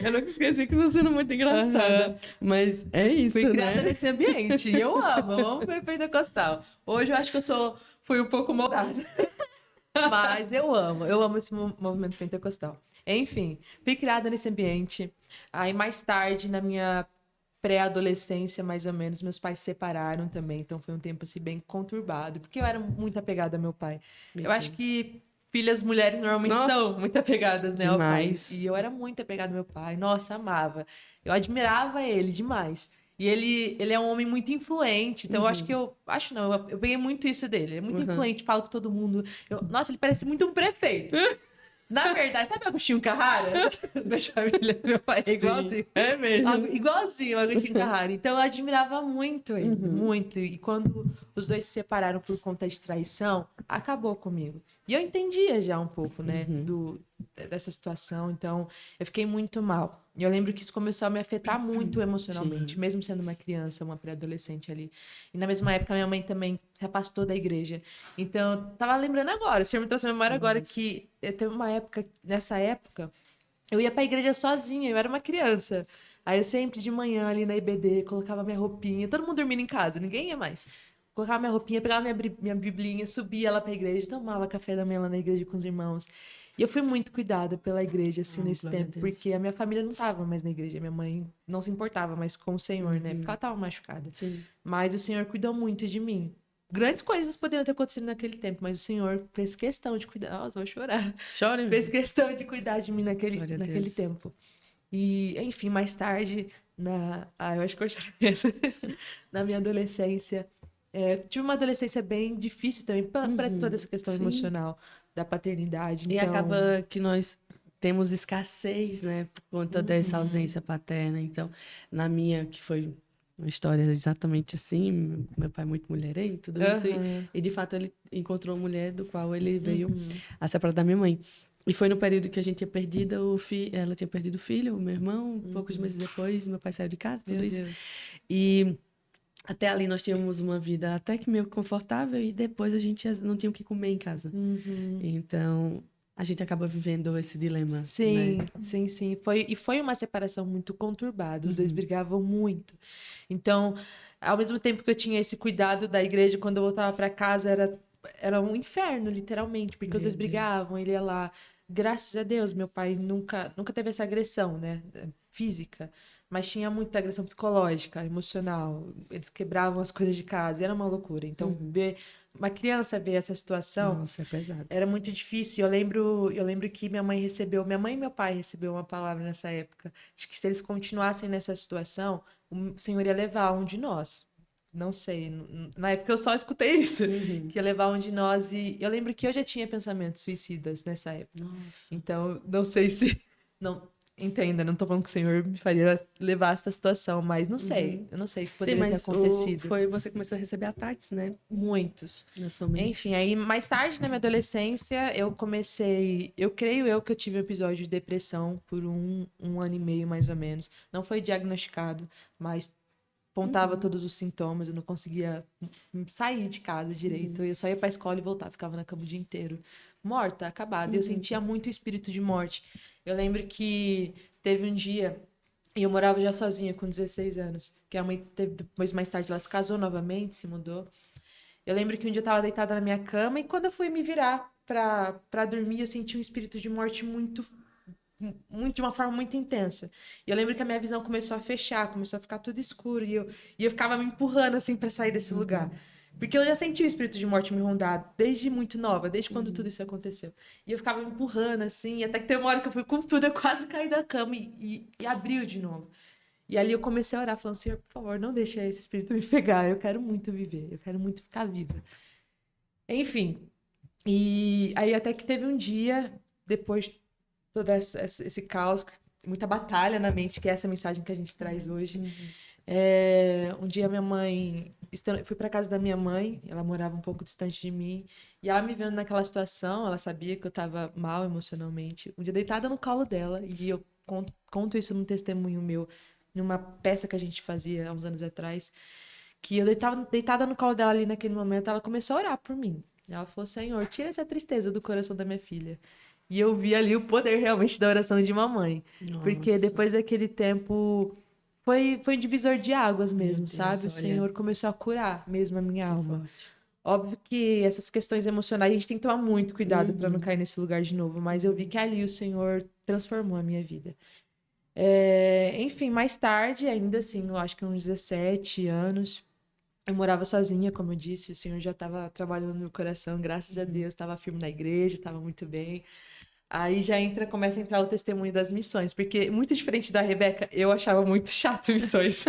Eu nunca esqueci que você era muito engraçada. Mas é isso, Fui criada né? nesse ambiente. E eu amo ver pentecostal. Hoje eu acho que fui um pouco moldada. Mas eu amo esse movimento pentecostal. Enfim, fui criada nesse ambiente. Aí mais tarde, na minha pré-adolescência, mais ou menos, meus pais se separaram também. Então foi um tempo assim bem conturbado, porque eu era muito apegada ao meu pai. Eu acho que filhas mulheres normalmente Nossa. são muito apegadas, né, ao pai. Demais. E eu era muito apegada ao meu pai. Nossa, amava. Eu admirava ele demais. E ele é um homem muito influente, então eu acho não, eu peguei muito isso dele. Ele é muito influente, fala com todo mundo. Nossa, ele parece muito um prefeito. Na verdade, sabe o Agostinho Carrara? Da família, meu pai é igualzinho. É mesmo. Igualzinho o Agostinho Carrara. Então eu admirava muito ele, muito. E quando os dois se separaram por conta de traição, acabou comigo. E eu entendia já um pouco, né, dessa situação. Então eu fiquei muito mal. E eu lembro que isso começou a me afetar muito emocionalmente, mesmo sendo uma criança, uma pré-adolescente ali. E na mesma época, minha mãe também se afastou da igreja. Então, eu tava lembrando agora, o Senhor me trouxe a memória agora que teve uma época, nessa época, eu ia pra igreja sozinha, eu era uma criança. Aí eu sempre de manhã ali na IBD, colocava minha roupinha, todo mundo dormindo em casa, ninguém ia mais. Colocava minha roupinha, pegava minha biblinha, subia lá pra igreja, tomava café da manhã lá na igreja com os irmãos. E eu fui muito cuidada pela igreja, assim, nesse glória a tempo, Deus. porque a minha família não tava mais na igreja, minha mãe não se importava mais com o Senhor, né? Porque ela tava machucada. Sim. Mas o Senhor cuidou muito de mim. Grandes coisas poderiam ter acontecido naquele tempo, mas o Senhor fez questão de cuidar. Nossa, vou chorar. Chore. Fez questão de cuidar de mim Glória a naquele Deus. tempo. E, enfim, mais tarde, eu acho que eu chorei na minha adolescência. Tive uma adolescência bem difícil também, para toda essa questão Sim. emocional da paternidade. E Então, acaba que nós temos escassez, né? Por conta dessa ausência paterna. Então, na minha, que foi uma história exatamente assim, meu pai é muito mulherengo, tudo isso. E de fato ele encontrou uma mulher do qual ele veio a separar da minha mãe. E foi no período que a gente tinha perdido o filho, ela tinha perdido o filho, o meu irmão, poucos meses depois, meu pai saiu de casa, tudo meu isso. Deus. E até ali nós tínhamos uma vida até que meio confortável e depois a gente não tinha o que comer em casa. Então, a gente acaba vivendo esse dilema, Sim, né? sim. Foi uma separação muito conturbada. Os dois brigavam muito. Então, ao mesmo tempo que eu tinha esse cuidado da igreja, quando eu voltava para casa, era um inferno, literalmente, porque os dois brigavam, ele ia lá. Graças a Deus, meu pai nunca teve essa agressão, né, física. mas tinha muita agressão psicológica, emocional. Eles quebravam as coisas de casa, era uma loucura. Então, ver uma criança ver essa situação. Nossa, é pesado. Era muito difícil. Eu lembro que minha mãe e meu pai recebeu uma palavra nessa época. Acho que se eles continuassem nessa situação, o Senhor ia levar um de nós. Não sei. Na época eu só escutei isso. Que ia levar um de nós. E eu lembro que eu já tinha pensamentos suicidas nessa época. Nossa. Então, não sei se. Não, entenda, não tô falando que o Senhor me faria levar essa situação, mas não sei. Eu não sei o que poderia ter acontecido. Você começou a receber ataques, né? Muitos. Na sua mente. Enfim, aí mais tarde na minha adolescência, eu comecei. Eu creio que eu tive um episódio de depressão por um ano e meio, mais ou menos. Não foi diagnosticado, mas apontava todos os sintomas. Eu não conseguia sair de casa direito. Eu só ia pra escola e voltava, ficava na cama o dia inteiro. Morta, acabada. Eu sentia muito o espírito de morte. Eu lembro que teve um dia. E eu morava já sozinha, com 16 anos. Que a mãe, depois, mais tarde, ela se casou novamente, se mudou. Eu lembro que um dia eu tava deitada na minha cama e quando eu fui me virar pra dormir, eu senti um espírito de morte muito, de uma forma muito intensa. E eu lembro que a minha visão começou a fechar, começou a ficar tudo escuro e eu ficava me empurrando assim pra sair desse lugar. Porque eu já senti o espírito de morte me rondar desde muito nova, desde quando tudo isso aconteceu. E eu ficava me empurrando assim, até que teve uma hora que eu fui com tudo, eu quase caí da cama e abriu de novo. E ali eu comecei a orar, falando, Senhor, por favor, não deixe esse espírito me pegar. Eu quero muito viver, eu quero muito ficar viva. Enfim, e aí até que teve um dia, depois de todo esse caos, muita batalha na mente, que é essa mensagem que a gente traz hoje. Um dia minha mãe... Fui pra casa da minha mãe, ela morava um pouco distante de mim, e ela me vendo naquela situação, ela sabia que eu tava mal emocionalmente. Um dia deitada no colo dela, e eu conto isso num testemunho meu, numa peça que a gente fazia há uns anos atrás, que eu deitada no colo dela ali naquele momento, ela começou a orar por mim. Ela falou, Senhor, tira essa tristeza do coração da minha filha. E eu vi ali o poder realmente da oração de uma mãe. Nossa. Porque depois daquele tempo, foi um divisor de águas mesmo, Deus, sabe? olha. O Senhor começou a curar mesmo a minha alma. Forte. Óbvio que essas questões emocionais a gente tem que tomar muito cuidado para não cair nesse lugar de novo, mas eu vi que ali o Senhor transformou a minha vida. Enfim, mais tarde, ainda assim, eu acho que uns 17 anos, eu morava sozinha, como eu disse, o Senhor já estava trabalhando no meu coração, graças a Deus, estava firme na igreja, estava muito bem. Aí já começa a entrar o testemunho das missões, porque muito diferente da Rebeca, eu achava muito chato missões.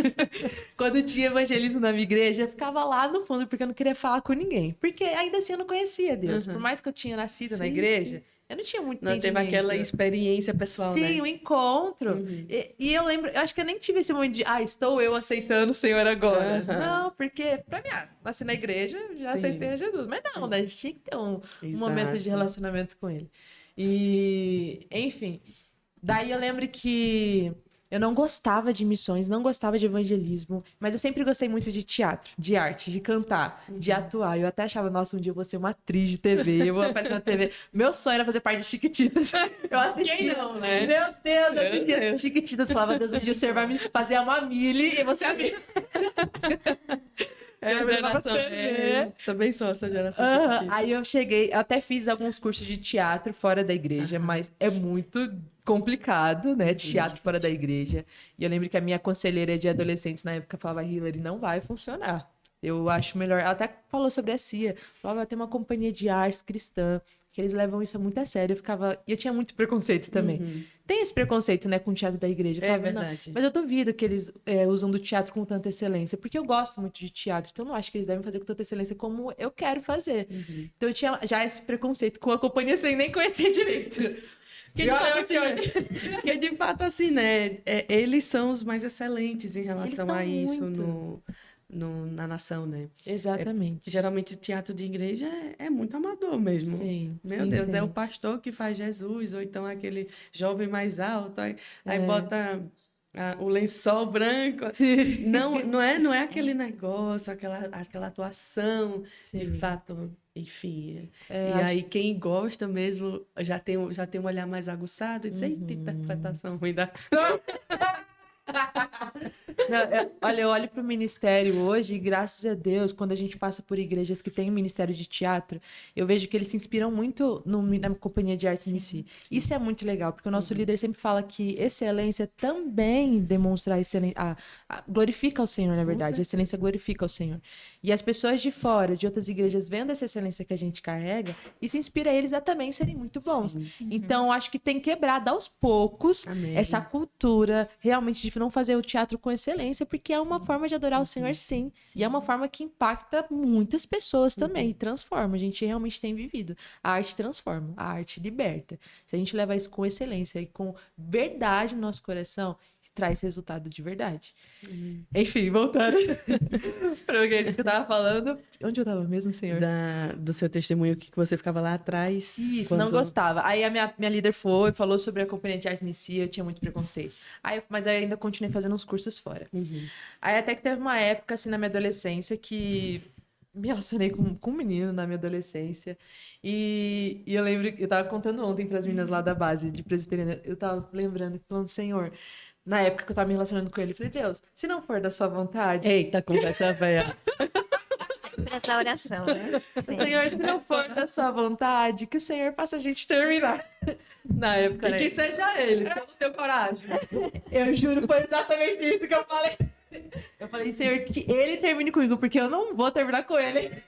Quando tinha evangelismo na minha igreja, eu ficava lá no fundo, porque eu não queria falar com ninguém. Porque ainda assim eu não conhecia Deus. Por mais que eu tinha nascido na igreja, eu não tinha muito entendimento. Não teve aquela experiência pessoal, né? Sim, o encontro. E eu lembro, eu acho que eu nem tive esse momento de, estou eu aceitando o Senhor agora. Não, porque pra mim, nasci na igreja, já aceitei a Jesus. Mas não, né? A gente tinha que ter um momento de relacionamento com ele. E, enfim, daí eu lembro que eu não gostava de missões, não gostava de evangelismo, mas eu sempre gostei muito de teatro, de arte, de cantar, de atuar. Eu até achava, nossa, um dia eu vou ser uma atriz de TV, eu vou aparecer na TV. Meu sonho era fazer parte de Chiquititas. Eu assistia. Quem não, né? Meu Deus, eu assistia as Chiquititas, falava, Deus, um dia o senhor vai me fazer a Mamile e você é a minha. Geração, também sou essa geração. Aí eu cheguei, eu até fiz alguns cursos de teatro fora da igreja, mas é muito complicado, né? Teatro fora da igreja. E eu lembro que a minha conselheira de adolescentes na época falava, Hillary, não vai funcionar. Eu acho melhor. Ela até falou sobre a CIA. Falava, tem uma companhia de artes cristã, que eles levam isso muito a sério. Eu tinha muito preconceito também. Tem esse preconceito, né, com o teatro da igreja. Eu falava, verdade. mas eu duvido que eles usam do teatro com tanta excelência, porque eu gosto muito de teatro, então eu não acho que eles devem fazer com tanta excelência como eu quero fazer. Então eu tinha já esse preconceito com a companhia sem nem conhecer direito. Porque de fato, assim, né? Eles são os mais excelentes em relação a isso na nação, né? Exatamente. Geralmente o teatro de igreja é muito amador mesmo. Sim. Meu Deus, é o pastor que faz Jesus, ou então aquele jovem mais alto, aí bota o lençol branco. Sim. Não é aquele negócio, aquela atuação, de fato, enfim. Aí quem gosta mesmo já tem um olhar mais aguçado e diz, eita, interpretação ruim da... Olha, eu olho para o ministério hoje e, graças a Deus, quando a gente passa por igrejas que têm um ministério de teatro, eu vejo que eles se inspiram muito na companhia de artes em si. Isso é muito legal, porque o nosso líder sempre fala que excelência também demonstra a excelência, glorifica ao Senhor, na verdade. A excelência glorifica ao Senhor. E as pessoas de fora, de outras igrejas, vendo essa excelência que a gente carrega, isso inspira eles a também serem muito bons. Então, acho que tem quebrado aos poucos essa cultura realmente de não fazer o teatro com excelência, porque é uma forma de adorar o Senhor, sim. E é uma forma que impacta muitas pessoas também, e transforma. A gente realmente tem vivido. A arte transforma, a arte liberta. Se a gente leva isso com excelência e com verdade no nosso coração, traz resultado de verdade. Enfim, voltando para o que eu tava falando. Onde eu tava mesmo, Senhor? Do seu testemunho que você ficava lá atrás. Isso, não gostava. Aí a minha líder falou sobre a companhia de arte em si, eu tinha muito preconceito. Mas eu ainda continuei fazendo uns cursos fora. Aí até que teve uma época, assim, na minha adolescência, que me relacionei com um menino na minha adolescência. E eu lembro, eu tava contando ontem para as meninas lá da base de presbiteriana, eu tava lembrando, falando, Senhor, na época que eu tava me relacionando com ele, eu falei, Deus, se não for da sua vontade... Eita, conversa velha. Sempre essa oração, né? Senhor, se não for da sua vontade, que o Senhor faça a gente terminar. Na época, né? E que seja ele, que eu não tenho coragem. Eu juro, foi exatamente isso que eu falei. Eu falei, Senhor, que ele termine comigo, porque eu não vou terminar com ele.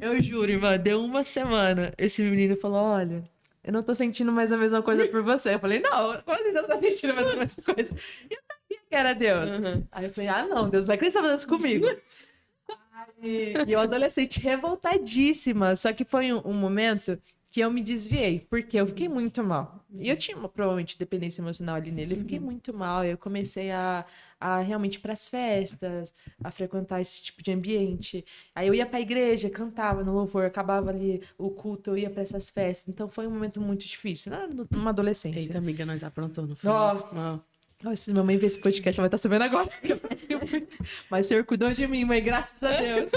Eu juro, irmã, deu uma semana. Esse menino falou, olha... Eu não tô sentindo mais a mesma coisa por você. Eu falei, não, como assim você não tá sentindo mais a mesma coisa? E eu sabia que era Deus. Aí eu falei, não, Deus não acredita que você tá fazendo isso comigo. E eu adolescente revoltadíssima. Só que foi um momento que eu me desviei, porque eu fiquei muito mal. E eu tinha provavelmente dependência emocional ali nele. Eu fiquei muito mal. Eu comecei a realmente ir pras festas, a frequentar esse tipo de ambiente. Aí eu ia pra igreja, cantava no louvor, acabava ali o culto, eu ia pra essas festas. Então foi um momento muito difícil, numa adolescência. Eita, amiga, nós aprontou no final. Se minha mãe ver esse podcast, ela vai estar sabendo agora. Mas o Senhor cuidou de mim, mãe, graças a Deus.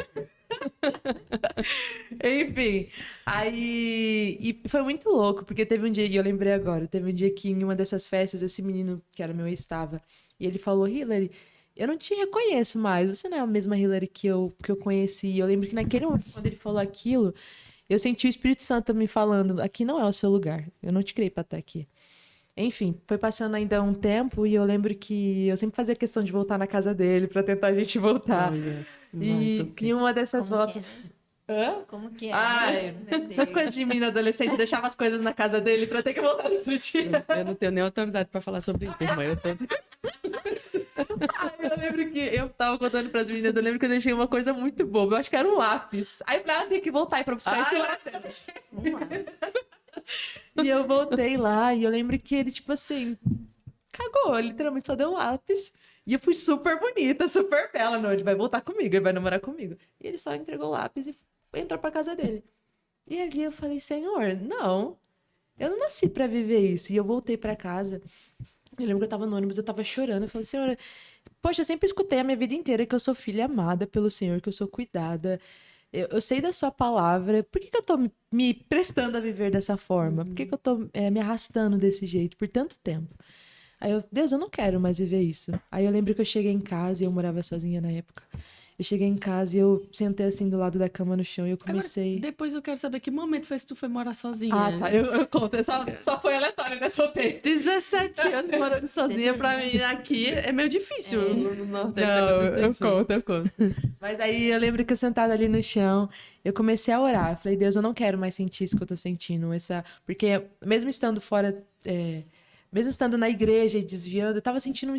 Enfim, aí... E foi muito louco, porque teve um dia, e eu lembrei agora, teve um dia que em uma dessas festas, esse menino, que era meu ex, estava, e ele falou, Hilary, eu não te reconheço mais, você não é a mesma Hilary que eu conheci. E eu lembro que naquele momento, quando ele falou aquilo, eu senti o Espírito Santo me falando, aqui não é o seu lugar, eu não te criei pra estar aqui. Enfim, foi passando ainda um tempo e eu lembro que eu sempre fazia questão de voltar na casa dele pra tentar a gente voltar. E uma dessas voltas... Como que é? Ai, essas coisas de menina adolescente, eu deixava as coisas na casa dele pra ter que voltar no outro dia. Eu não tenho nem autoridade pra falar sobre isso, irmã. Eu lembro que eu tava contando pras meninas, eu lembro que eu deixei uma coisa muito boba, eu acho que era um lápis. Aí eu falei, tem que voltar aí pra buscar esse lápis. E eu voltei lá e eu lembro que ele, tipo assim, cagou, ele literalmente só deu um lápis. E eu fui super bonita, super bela. Não, ele vai voltar comigo, ele vai namorar comigo. E ele só entregou o lápis e entrou pra casa dele. E ali eu falei, Senhor, não, eu não nasci pra viver isso. E eu voltei pra casa. Eu lembro que eu tava no ônibus, eu tava chorando. Eu falei, Senhor, poxa, eu sempre escutei a minha vida inteira que eu sou filha amada pelo Senhor, que eu sou cuidada. Eu sei da sua palavra. Por que eu tô me prestando a viver dessa forma? Por que eu tô me arrastando desse jeito por tanto tempo? Aí Deus, eu não quero mais viver isso. Aí eu lembro que eu cheguei em casa e eu morava sozinha na época. Eu cheguei em casa e eu sentei assim do lado da cama no chão e eu comecei... Agora, depois eu quero saber que momento foi que tu foi morar sozinha. Tá. Eu conto. Só foi aleatório, né? Soltei. 17 anos morando sozinha pra mim aqui é meio difícil no Nordeste. Não, eu conto. Mas aí eu lembro que eu sentada ali no chão, eu comecei a orar. Eu falei, Deus, eu não quero mais sentir isso que eu tô sentindo. Porque mesmo estando fora... Mesmo estando na igreja e desviando, eu tava sentindo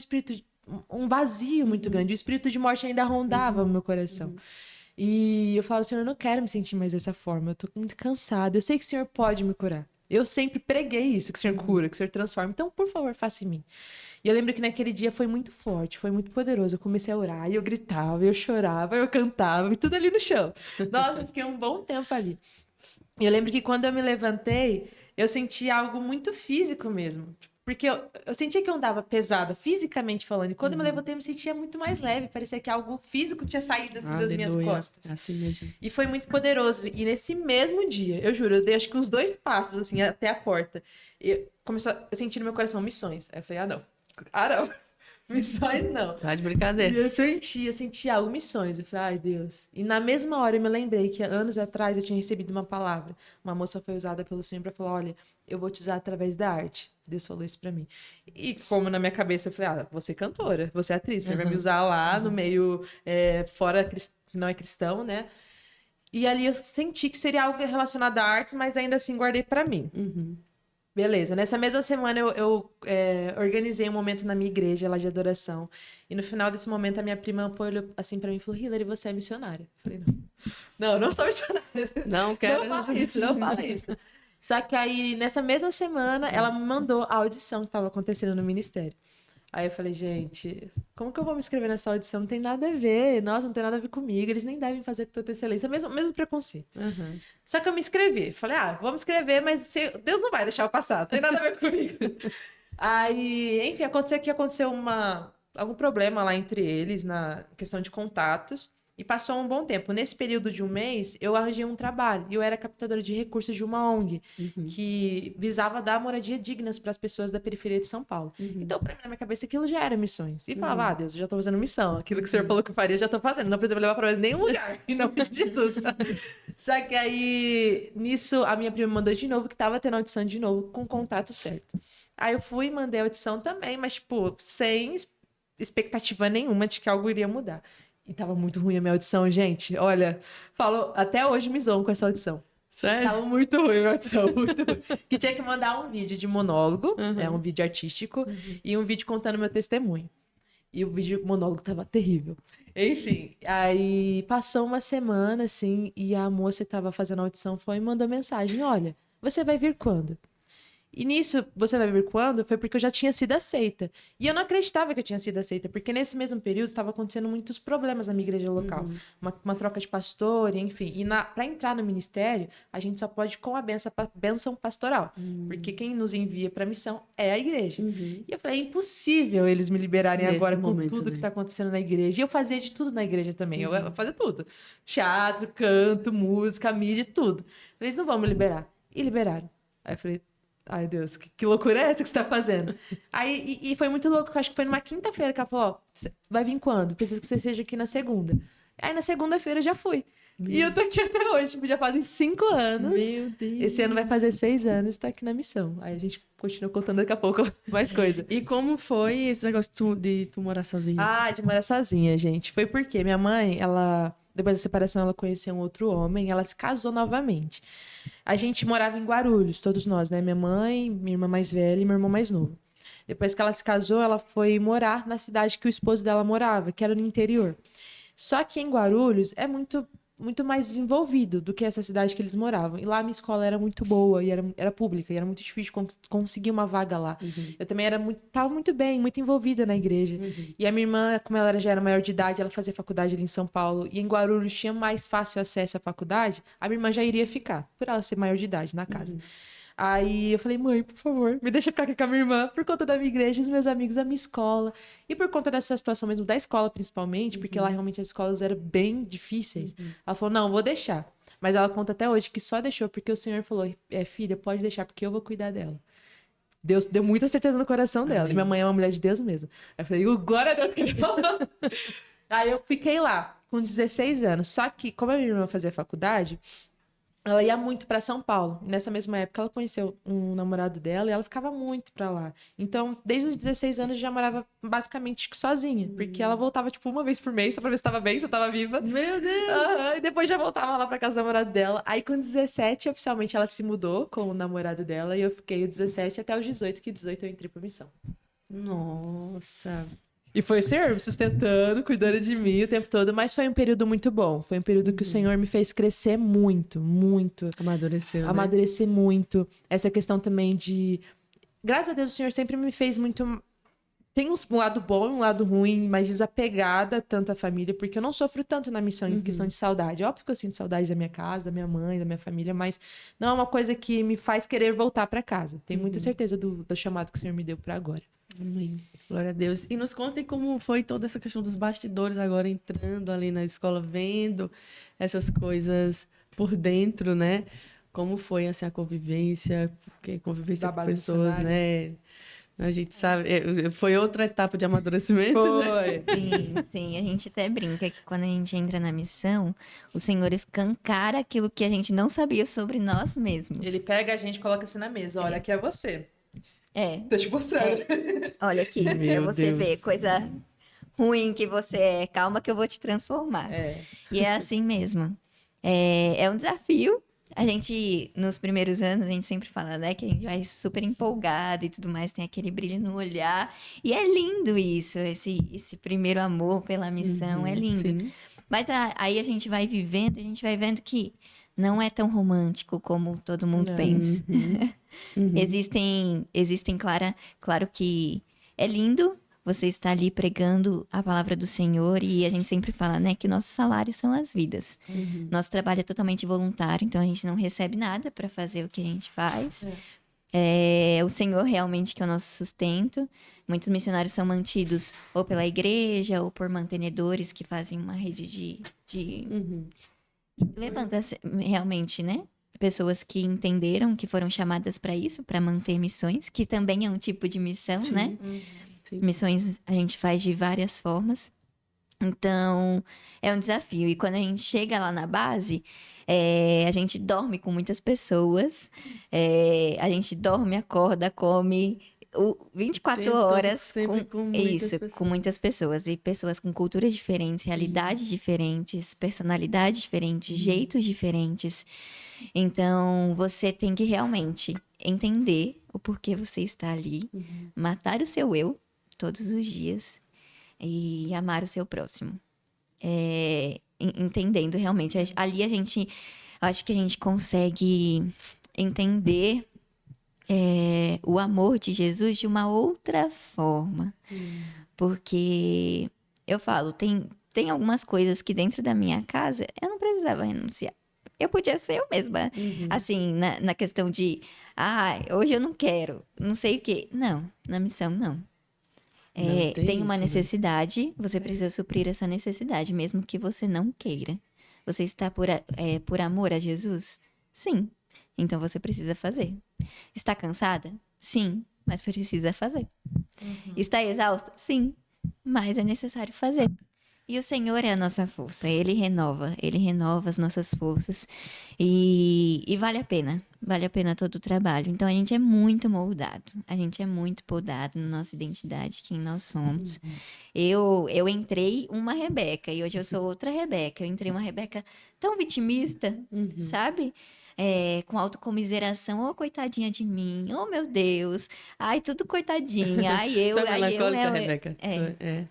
um vazio muito grande. O espírito de morte ainda rondava o meu coração. E eu falava, Senhor, eu não quero me sentir mais dessa forma. Eu tô muito cansada. Eu sei que o Senhor pode me curar. Eu sempre preguei isso, que o Senhor cura, que o Senhor transforma. Então, por favor, faça em mim. E eu lembro que naquele dia foi muito forte, foi muito poderoso. Eu comecei a orar, e eu gritava, eu chorava, eu cantava, e tudo ali no chão. Nossa, eu fiquei um bom tempo ali. E eu lembro que quando eu me levantei, eu senti algo muito físico mesmo. Porque eu sentia que eu andava pesada, fisicamente falando. E quando eu me levantei, eu me sentia muito mais leve. Parecia que algo físico tinha saído assim das minhas costas. Assim mesmo. E foi muito poderoso. E nesse mesmo dia, eu juro, eu dei acho que uns 2 passos, assim, até a porta. Eu senti no meu coração missões. Aí eu falei, não. Missões não. Tá de E brincadeira. eu senti algo, missões. Eu falei, ai, Deus. E na mesma hora eu me lembrei que anos atrás eu tinha recebido uma palavra. Uma moça foi usada pelo Senhor pra falar, olha, eu vou te usar através da arte. Deus falou isso pra mim. E como na minha cabeça eu falei, ah, você é cantora, você é atriz, você vai me usar lá no meio fora, que não é cristão, né? E ali eu senti que seria algo relacionado à artes, mas ainda assim guardei pra mim. Beleza, nessa mesma semana eu organizei um momento na minha igreja lá de adoração. E no final desse momento a minha prima foi olhou assim pra mim e falou, Hilary, você é missionária. Eu falei, não sou missionária. Não quero. Não fala isso, não fala isso. Só que aí, nessa mesma semana, ela me mandou a audição que estava acontecendo no ministério. Aí eu falei, gente, como que eu vou me inscrever nessa audição? Não tem nada a ver. Nossa, não tem nada a ver comigo. Eles nem devem fazer com tanta excelência. Mesmo preconceito. Só que eu me inscrevi. Falei, vou me inscrever, mas Deus não vai deixar eu passar. Não tem nada a ver comigo. Aí, enfim, aconteceu algum problema lá entre eles na questão de contatos. E passou um bom tempo. Nesse período de um mês, eu arranjei um trabalho. E eu era captadora de recursos de uma ONG que visava dar moradia dignas para as pessoas da periferia de São Paulo. Então, para mim, na minha cabeça, aquilo já era missões. E falava, Deus, eu já estou fazendo missão. Aquilo que o Senhor falou que eu faria, eu já estou fazendo. Não precisa me levar para nenhum lugar. Em nome de Jesus. Só que aí, nisso, a minha prima me mandou de novo, que estava tendo audição de novo, com o contato certo. Aí eu fui e mandei a audição também, mas, tipo, sem expectativa nenhuma de que algo iria mudar. E tava muito ruim a minha audição, gente. Olha, até hoje me zoam com essa audição. Sério? Tava muito ruim a minha audição, muito ruim. Que tinha que mandar um vídeo de monólogo, um vídeo artístico, e um vídeo contando meu testemunho. E o vídeo monólogo tava terrível. Enfim, aí passou uma semana, assim, e a moça que tava fazendo a audição foi e mandou mensagem, olha, você vai vir quando? E nisso, você vai ver quando, foi porque eu já tinha sido aceita. E eu não acreditava que eu tinha sido aceita, porque nesse mesmo período estava acontecendo muitos problemas na minha igreja local. Uma troca de pastor, enfim. E para entrar no ministério, a gente só pode com a bênção pastoral. Porque quem nos envia para a missão é a igreja. E eu falei, é impossível eles me liberarem Nesse agora com momento, tudo né? que está acontecendo na igreja. E eu fazia de tudo na igreja também. Eu fazia tudo. Teatro, canto, música, mídia, tudo. Eles não vão me liberar. E liberaram. Aí eu falei, ai, Deus, que loucura é essa que você tá fazendo? Aí, e foi muito louco, eu acho que foi numa quinta-feira que ela falou, ó, vai vir quando? Preciso que você esteja aqui na segunda. Aí na segunda-feira eu já fui. E eu tô aqui até hoje, já fazem 5 anos. Meu Deus. Esse ano vai fazer 6 anos e tô aqui na missão. Aí a gente continua contando daqui a pouco mais coisa. E como foi esse negócio de tu morar sozinha? De morar sozinha, gente. Foi porque minha mãe, depois da separação, ela conheceu um outro homem, ela se casou novamente. A gente morava em Guarulhos, todos nós, né? Minha mãe, minha irmã mais velha e meu irmão mais novo. Depois que ela se casou, ela foi morar na cidade que o esposo dela morava, que era no interior. Só que em Guarulhos é muito mais desenvolvido do que essa cidade que eles moravam. E lá a minha escola era muito boa e era pública, e era muito difícil conseguir uma vaga lá. Eu também tava muito bem, muito envolvida na igreja. E a minha irmã, como ela já era maior de idade, ela fazia faculdade ali em São Paulo, e em Guarulhos tinha mais fácil acesso à faculdade, a minha irmã já iria ficar, por ela ser maior de idade na casa. Aí eu falei, mãe, por favor, me deixa ficar aqui com a minha irmã, por conta da minha igreja, os meus amigos, a minha escola. E por conta dessa situação mesmo, da escola principalmente, porque lá realmente as escolas eram bem difíceis. Ela falou, não, vou deixar. Mas ela conta até hoje que só deixou porque o Senhor falou, filha, pode deixar porque eu vou cuidar dela. Deus deu muita certeza no coração dela. E minha mãe é uma mulher de Deus mesmo. Aí eu falei, glória a Deus que ele falou. Aí eu fiquei lá, com 16 anos. Só que, como a minha irmã fazia faculdade, ela ia muito para São Paulo. E nessa mesma época, ela conheceu um namorado dela e ela ficava muito para lá. Então, desde os 16 anos, já morava basicamente sozinha. Porque ela voltava, tipo, uma vez por mês, só pra ver se tava bem, se eu tava viva. Meu Deus! E depois já voltava lá pra casa do namorado dela. Aí, com 17, oficialmente, ela se mudou com o namorado dela. E eu fiquei os 17 até os 18, que 18 eu entrei pra missão. Nossa. E foi o Senhor me sustentando, cuidando de mim o tempo todo, mas foi um período muito bom. Foi um período que o Senhor me fez crescer muito, muito. Amadureceu, né? Amadurecer muito. Essa questão também de... Graças a Deus, o Senhor sempre me fez muito... Tem um lado bom e um lado ruim, mas desapegada tanto à família, porque eu não sofro tanto na missão em questão de saudade. Óbvio que eu sinto saudade da minha casa, da minha mãe, da minha família, mas não é uma coisa que me faz querer voltar para casa. Tenho muita certeza do chamado que o Senhor me deu para agora. Amém. Glória a Deus. E nos contem como foi toda essa questão dos bastidores agora entrando ali na escola, vendo essas coisas por dentro, né? Como foi assim, a convivência, porque convivência com Trabalho pessoas, missionário. né? A gente sabe, foi outra etapa de amadurecimento, né? Foi. Sim, a gente até brinca que quando a gente entra na missão, o Senhor escancara aquilo que a gente não sabia sobre nós mesmos. Ele pega a gente e coloca assim na mesa. Olha, aqui é você. É, Tô te mostrando. olha aqui, pra Meu você Deus. ver coisa ruim que você é, calma que eu vou te transformar. É. E é assim mesmo. É um desafio. A gente, nos primeiros anos, a gente sempre fala, né, que a gente vai super empolgado e tudo mais, tem aquele brilho no olhar. E é lindo isso, esse primeiro amor pela missão, é lindo. Sim. Mas aí a gente vai vivendo, a gente vai vendo que não é tão romântico como todo mundo Não. pensa. Uhum. Existem, claro que é lindo você estar ali pregando a palavra do Senhor e a gente sempre fala, né, que nossos salários são as vidas. Nosso trabalho é totalmente voluntário, então a gente não recebe nada para fazer o que a gente faz. É o Senhor realmente que é o nosso sustento. Muitos missionários são mantidos ou pela igreja ou por mantenedores que fazem uma rede de Uhum. levanta realmente, né? Pessoas que entenderam que foram chamadas para isso, para manter missões, que também é um tipo de missão, Sim. né? Sim. Missões a gente faz de várias formas. Então, é um desafio. E quando a gente chega lá na base, a gente dorme com muitas pessoas, a gente dorme, acorda, come 24 Tempo todo horas sempre com muitas isso, com pessoas. muitas pessoas. E pessoas com culturas diferentes, realidades diferentes, personalidades diferentes, jeitos diferentes. Então, você tem que realmente entender o porquê você está ali, matar o seu eu todos os dias e amar o seu próximo. Entendendo realmente. Ali acho que a gente consegue entender o amor de Jesus de uma outra forma. Porque eu falo, tem algumas coisas que dentro da minha casa eu não precisava renunciar. Eu podia ser eu mesma. Assim, na questão de, hoje eu não quero, não sei o quê. Não, na missão não. Não tem Tem uma isso, né? necessidade, você precisa suprir essa necessidade, mesmo que você não queira. Você está por amor a Jesus? Sim. Então você precisa fazer. Está cansada? Sim, mas precisa fazer. Está exausta? Sim, mas é necessário fazer. E o Senhor é a nossa força, Ele renova as nossas forças e vale a pena todo o trabalho. Então a gente é muito moldado, a gente é muito podado na nossa identidade, quem nós somos. Eu entrei uma Rebeca e hoje eu sou outra Rebeca. Eu entrei uma Rebeca tão vitimista, sabe? Com autocomiseração, oh, coitadinha de mim, oh meu Deus, ai, tudo coitadinha, ai eu, Tá ai eu, melancólica, Rebeca? é.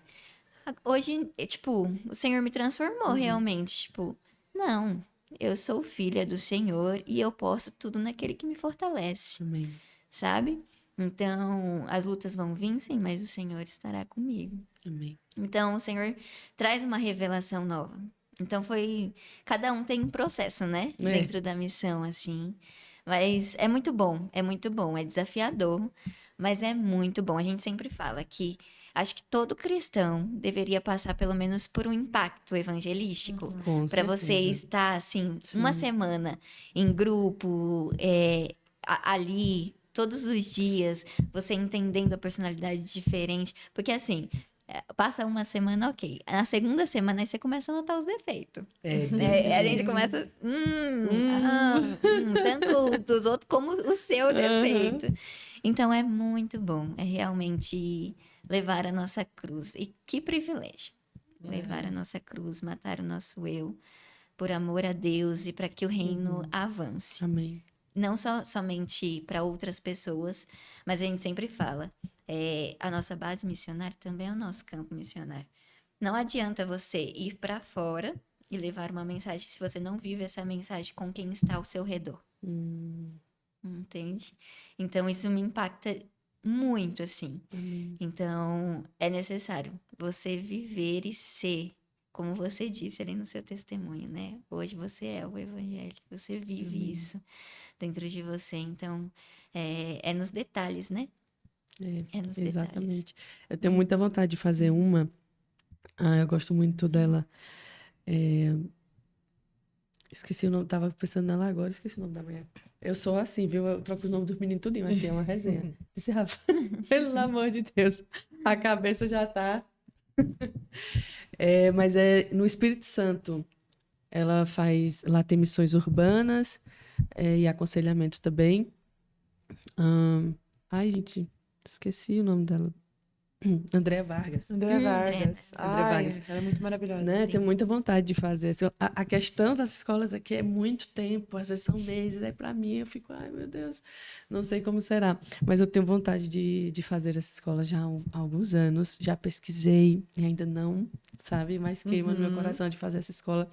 Hoje, tipo, o Senhor me transformou realmente. Tipo, não, eu sou filha do Senhor e eu posso tudo naquele que me fortalece, Amém. sabe? Então, as lutas vão vir, sim, mas o Senhor estará comigo. Amém. Então, o Senhor traz uma revelação nova. Então, cada um tem um processo, né? Dentro da missão, assim. Mas é muito bom, é desafiador, mas é muito bom. A gente sempre fala que acho que todo cristão deveria passar pelo menos por um impacto evangelístico. Com Para você certeza. estar, assim, uma semana em grupo, ali, todos os dias, você entendendo a personalidade diferente. Porque, assim, passa uma semana, ok. Na segunda semana, aí você começa a notar os defeitos. A gente começa. Tanto dos outros como o seu defeito. Então é muito bom. É realmente levar a nossa cruz. E que privilégio! Levar a nossa cruz, matar o nosso eu, por amor a Deus e para que o reino avance. Amém. Não somente para outras pessoas, mas a gente sempre fala, a nossa base missionária também é o nosso campo missionário. Não adianta você ir para fora e levar uma mensagem se você não vive essa mensagem com quem está ao seu redor. Entende? Então, isso me impacta muito, assim. Então, é necessário você viver e ser, como você disse ali no seu testemunho, né? Hoje você é o evangelho, você vive isso dentro de você. Então, é nos detalhes, né? É nos detalhes. Exatamente. Eu tenho muita vontade de fazer uma. Eu gosto muito dela. Esqueci o nome, tava pensando nela agora, esqueci o nome da mulher. Eu sou assim, viu? Eu troco os nomes dos meninos tudinho, aqui é uma resenha. Esse Rafa, pelo amor de Deus, a cabeça já tá... Mas é no Espírito Santo. Ela faz... Lá tem missões urbanas e aconselhamento também. Ai, gente, esqueci o nome dela. Andréa Vargas. André Vargas. André Vargas. Ela é muito maravilhosa. Né? Tenho muita vontade de fazer. Assim, a questão das escolas aqui é muito tempo, às vezes são meses. Aí, para mim, eu fico, ai, meu Deus, não sei como será. Mas eu tenho vontade de fazer essa escola já há alguns anos. Já pesquisei e ainda não, sabe? Mas queima no meu coração de fazer essa escola.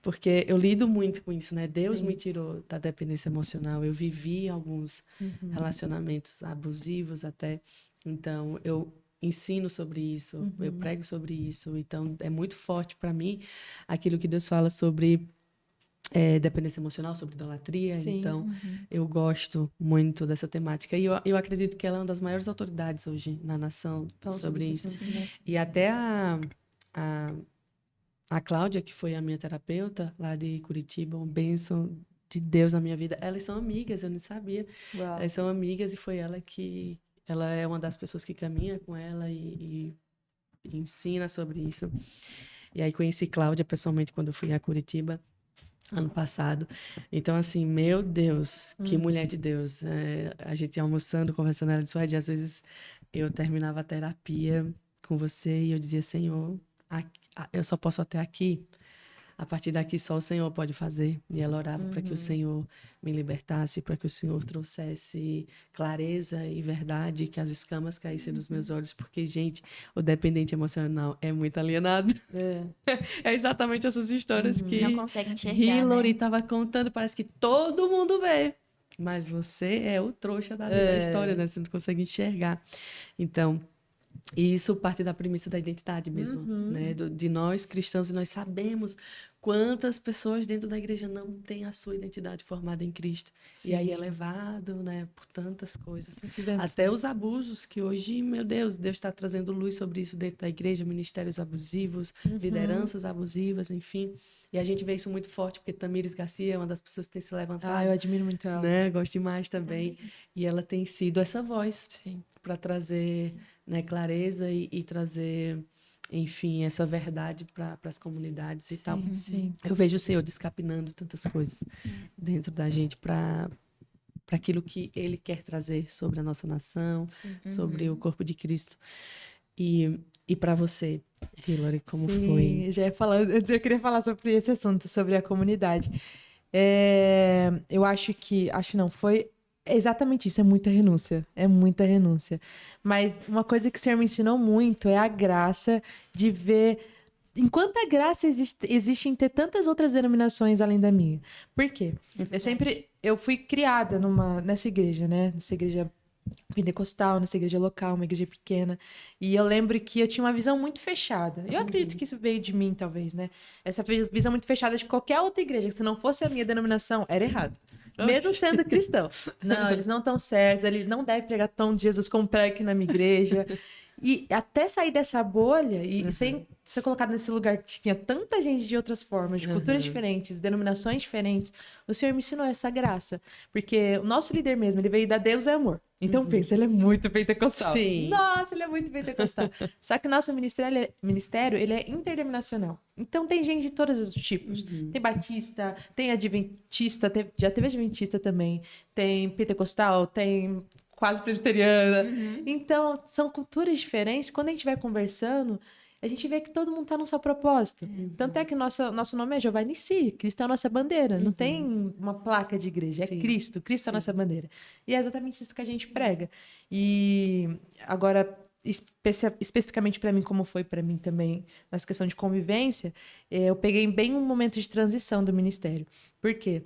Porque eu lido muito com isso, né? Deus me tirou da dependência emocional. Eu vivi alguns relacionamentos abusivos até. Então, eu ensino sobre isso, eu prego sobre isso. Então, é muito forte para mim aquilo que Deus fala sobre dependência emocional, sobre idolatria. Sim. Então, eu gosto muito dessa temática. E eu acredito que ela é uma das maiores autoridades hoje na nação sobre isso. Né? E até a Cláudia, que foi a minha terapeuta lá de Curitiba, uma bênção de Deus na minha vida. Elas são amigas, eu não sabia. Uau. Elas são amigas e foi ela que... Ela é uma das pessoas que caminha com ela e ensina sobre isso. E aí conheci Cláudia pessoalmente quando eu fui a Curitiba, ano passado. Então, assim, meu Deus, que mulher de Deus. A gente ia almoçando, conversando, ela disse, às vezes eu terminava a terapia com você e eu dizia, Senhor, eu só posso até aqui. A partir daqui só o Senhor pode fazer. E ela orava para que o Senhor me libertasse, para que o Senhor trouxesse clareza e verdade, que as escamas caíssem dos meus olhos, porque, gente, o dependente emocional é muito alienado. É exatamente essas histórias que Não consegue enxergar, Hillary né? estava contando, parece que todo mundo vê. Mas você é o trouxa da história, né? Você não consegue enxergar. Então... E isso parte da premissa da identidade mesmo, né? De nós cristãos, e nós sabemos quantas pessoas dentro da igreja não têm a sua identidade formada em Cristo. Sim. E aí é levado, né, por tantas coisas. Tivemos, Até os abusos que hoje, meu Deus está trazendo luz sobre isso dentro da igreja, ministérios abusivos, lideranças abusivas, enfim. E a gente vê isso muito forte, porque Tamires Garcia é uma das pessoas que tem se levantado. Eu admiro muito ela. Né? Gosto demais também. E ela tem sido essa voz para trazer, né, clareza e trazer, enfim, essa verdade para as comunidades e tal. Sim. Eu vejo o Senhor descapinando tantas coisas dentro da gente para aquilo que Ele quer trazer sobre a nossa nação, sobre o corpo de Cristo. E para você, Hillary, como foi? Já ia falar, eu queria falar sobre esse assunto, sobre a comunidade. Eu acho não, foi exatamente isso, é muita renúncia. Mas uma coisa que o Senhor me ensinou muito é a graça de ver... Enquanto a graça existe em ter tantas outras denominações além da minha. Por quê? Eu fui criada nessa igreja, né? Nessa igreja pentecostal, nessa igreja local, uma igreja pequena. E eu lembro que eu tinha uma visão muito fechada. Eu acredito que isso veio de mim, talvez, né? Essa visão muito fechada de qualquer outra igreja, que se não fosse a minha denominação, era errado. Mesmo sendo cristão. Não, eles não estão certos, eles não devem pregar tão de Jesus como prega aqui na minha igreja. E até sair dessa bolha e sem ser colocado nesse lugar que tinha tanta gente de outras formas, de culturas diferentes, denominações diferentes, o Senhor me ensinou essa graça. Porque o nosso líder mesmo, ele veio da Deus é amor. Então pensa, ele é muito pentecostal. Sim. Nossa, ele é muito pentecostal. Só que o nosso ministério, ele é interdenominacional. Então tem gente de todos os tipos. Tem batista, tem adventista, já teve adventista também. Tem pentecostal, tem quase presbiteriana. Então, são culturas diferentes. Quando a gente vai conversando, a gente vê que todo mundo está no seu propósito. Tanto é que nosso nome é Jeová Nissi. Cristo é a nossa bandeira. Não tem uma placa de igreja. É Cristo. Cristo é a nossa bandeira. E é exatamente isso que a gente prega. E agora, especificamente para mim, como foi para mim também, nessa questão de convivência, eu peguei bem um momento de transição do ministério. Por quê?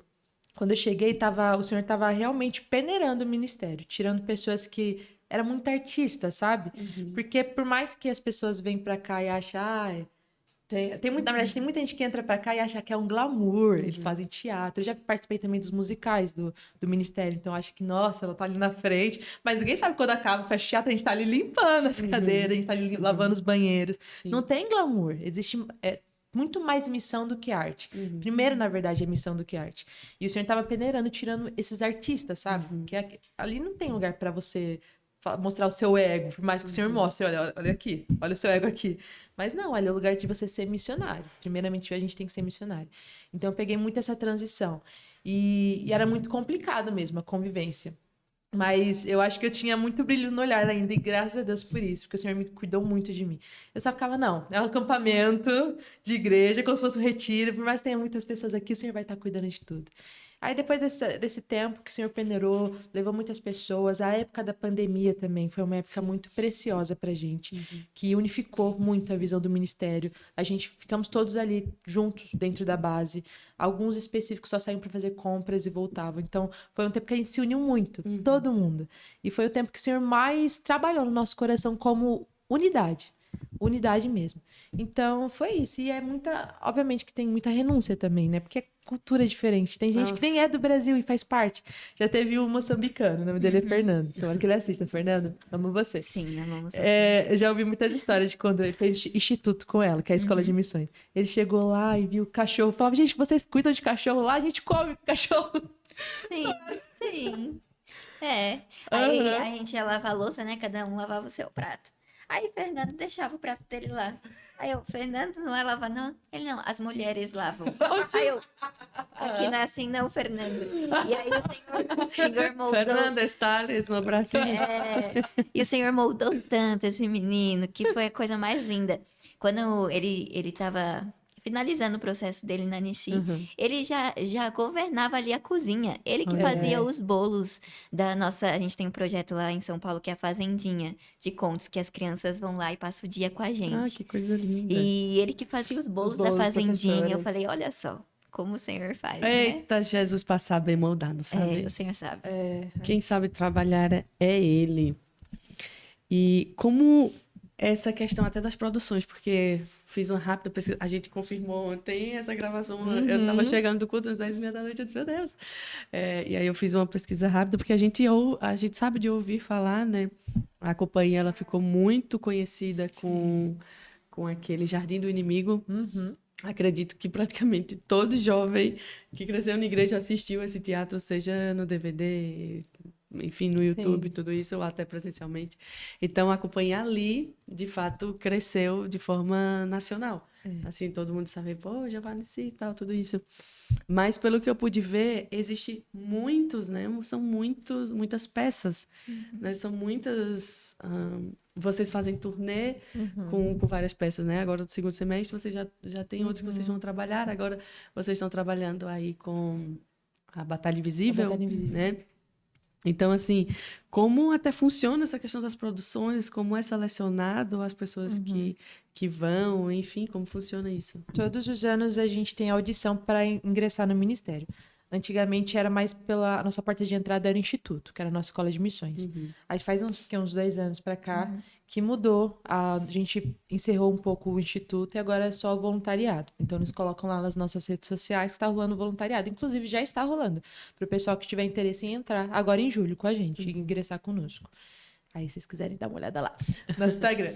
Quando eu cheguei, o Senhor estava realmente peneirando o ministério, tirando pessoas que eram muito artistas, sabe? Porque por mais que as pessoas venham para cá e achem... na verdade, tem muita gente que entra para cá e acha que é um glamour, eles fazem teatro. Eu já participei também dos musicais do ministério, então acho que, nossa, ela tá ali na frente. Mas ninguém sabe quando acaba, fecha o teatro, a gente tá ali limpando as cadeiras, a gente tá ali lavando os banheiros. Não tem glamour, existe... muito mais missão do que arte. Primeiro, na verdade, é missão do que arte. E o Senhor estava peneirando, tirando esses artistas, sabe? Que ali não tem lugar para você mostrar o seu ego, por mais que o Senhor mostre, olha aqui, olha o seu ego aqui. Mas não, olha, é o lugar de você ser missionário. Primeiramente, a gente tem que ser missionário. Então, eu peguei muito essa transição. E era muito complicado mesmo a convivência. Mas eu acho que eu tinha muito brilho no olhar ainda, e graças a Deus por isso, porque o Senhor me cuidou muito de mim. Eu só ficava, não, é um acampamento de igreja, como se fosse um retiro, por mais que tenha muitas pessoas aqui, o Senhor vai estar cuidando de tudo. Aí depois desse tempo que o Senhor peneirou, levou muitas pessoas, a época da pandemia também foi uma época muito preciosa pra gente, que unificou muito a visão do ministério. A gente ficamos todos ali juntos dentro da base. Alguns específicos só saíam para fazer compras e voltavam. Então, foi um tempo que a gente se uniu muito, todo mundo. E foi o tempo que o Senhor mais trabalhou no nosso coração como unidade. Unidade mesmo. Então, foi isso. E é muita... Obviamente que tem muita renúncia também, né? Porque é cultura diferente. Tem gente que nem é do Brasil e faz parte. Já teve um moçambicano, o nome dele é Fernando. Tomara que ele assista. Fernando, amo você. Sim, amamos você. Eu já ouvi muitas histórias de quando ele fez instituto com ela, que é a escola de missões. Ele chegou lá e viu o cachorro. Falava, gente, vocês cuidam de cachorro lá? A gente come cachorro. Sim, sim. Aí a gente ia lavar a louça, né? Cada um lavava o seu prato. Aí Fernando deixava o prato dele lá. Aí eu, Fernando, não vai lavar, não? Ele, não, as mulheres lavam. Aí eu, aqui não é assim, não, Fernando. E aí o senhor moldou... Fernanda Stales no Brasil. E o Senhor moldou tanto esse menino, que foi a coisa mais linda. Quando ele tava finalizando o processo dele na Nissi, ele já governava ali a cozinha. Ele que fazia os bolos da nossa... A gente tem um projeto lá em São Paulo que é a Fazendinha de Contos, que as crianças vão lá e passam o dia com a gente. Ah, que coisa linda. E ele que fazia os bolos da Fazendinha. Eu falei, olha só, como o Senhor faz, né? Eita, Jesus para saber moldar, não sabe? O Senhor sabe. Quem sabe trabalhar é Ele. E como essa questão até das produções, porque fiz uma rápida pesquisa, a gente confirmou ontem essa gravação, eu estava chegando do culto às 10h30 da noite, eu disse, meu Deus. E aí eu fiz uma pesquisa rápida, porque a gente sabe de ouvir falar, né? A companhia, ela ficou muito conhecida com aquele Jardim do Inimigo. Acredito que praticamente todo jovem que cresceu na igreja assistiu esse teatro, seja no DVD, enfim, no YouTube, tudo isso, ou até presencialmente. Então, a companhia ali, de fato, cresceu de forma nacional. Assim, todo mundo sabe, pô, Giovanni e tal, tudo isso. Mas, pelo que eu pude ver, existe muitos, né? São muitas peças, né? São muitas... vocês fazem turnê com várias peças, né? Agora, no segundo semestre, vocês já tem outros que vocês vão trabalhar. Agora, vocês estão trabalhando aí com a Batalha Invisível, né? Então, assim, como até funciona essa questão das produções, como é selecionado as pessoas que vão, enfim, como funciona isso? Todos os anos a gente tem audição para ingressar no ministério. Antigamente era mais a nossa porta de entrada era o instituto, que era a nossa escola de missões. Aí faz uns 2 anos para cá que mudou. A gente encerrou um pouco o instituto e agora é só voluntariado. Então eles colocam lá nas nossas redes sociais que está rolando voluntariado. Inclusive já está rolando para o pessoal que tiver interesse em entrar agora em julho com a gente e ingressar conosco. Aí se vocês quiserem dar uma olhada lá no Instagram.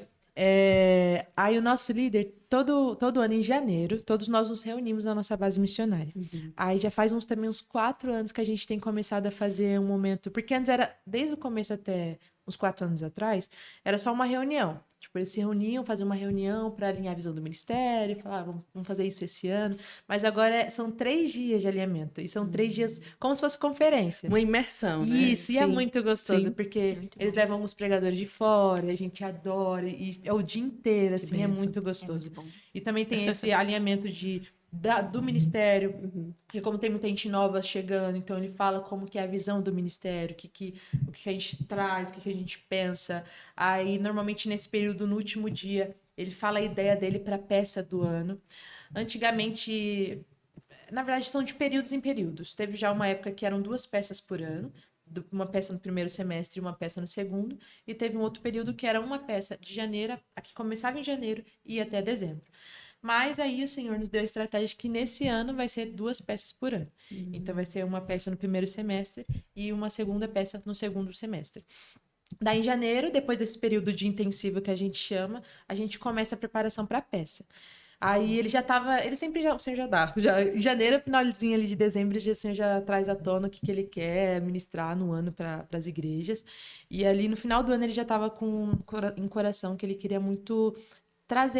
Aí o nosso líder, todo ano em janeiro, todos nós nos reunimos na nossa base missionária. Aí já faz também uns 4 anos que a gente tem começado a fazer um momento... Porque antes era, desde o começo até uns 4 anos atrás, era só uma reunião. Tipo, eles se reuniam, faziam uma reunião para alinhar a visão do ministério, falar, vamos fazer isso esse ano. Mas agora são 3 dias de alinhamento. E são 3 dias como se fosse conferência. Uma imersão, né? Isso, e é muito gostoso, Sim. porque eles levam alguns pregadores de fora, a gente adora, e é o dia inteiro, assim, é muito gostoso. É muito bom. E também tem esse alinhamento do ministério, porque como tem muita gente nova chegando, então ele fala como que é a visão do ministério, o que a gente traz, o que a gente pensa. Aí, normalmente, nesse período, no último dia, ele fala a ideia dele para a peça do ano. Antigamente, na verdade, são de períodos em períodos. Teve já uma época que eram 2 peças por ano, uma peça no primeiro semestre e uma peça no segundo, e teve um outro período que era uma peça de janeiro, a que começava em janeiro e ia até dezembro. Mas aí o Senhor nos deu a estratégia que nesse ano vai ser 2 peças por ano. Então vai ser uma peça no primeiro semestre e uma segunda peça no segundo semestre. Daí em janeiro, depois desse período de intensivo que a gente chama, a gente começa a preparação para a peça. Aí ele já tava, ele sempre já, o senhor já dá. Já, em janeiro, finalzinho ali de dezembro, o senhor já traz à tona o que ele quer ministrar no ano para as igrejas. E ali no final do ano ele já tava com em coração que ele queria muito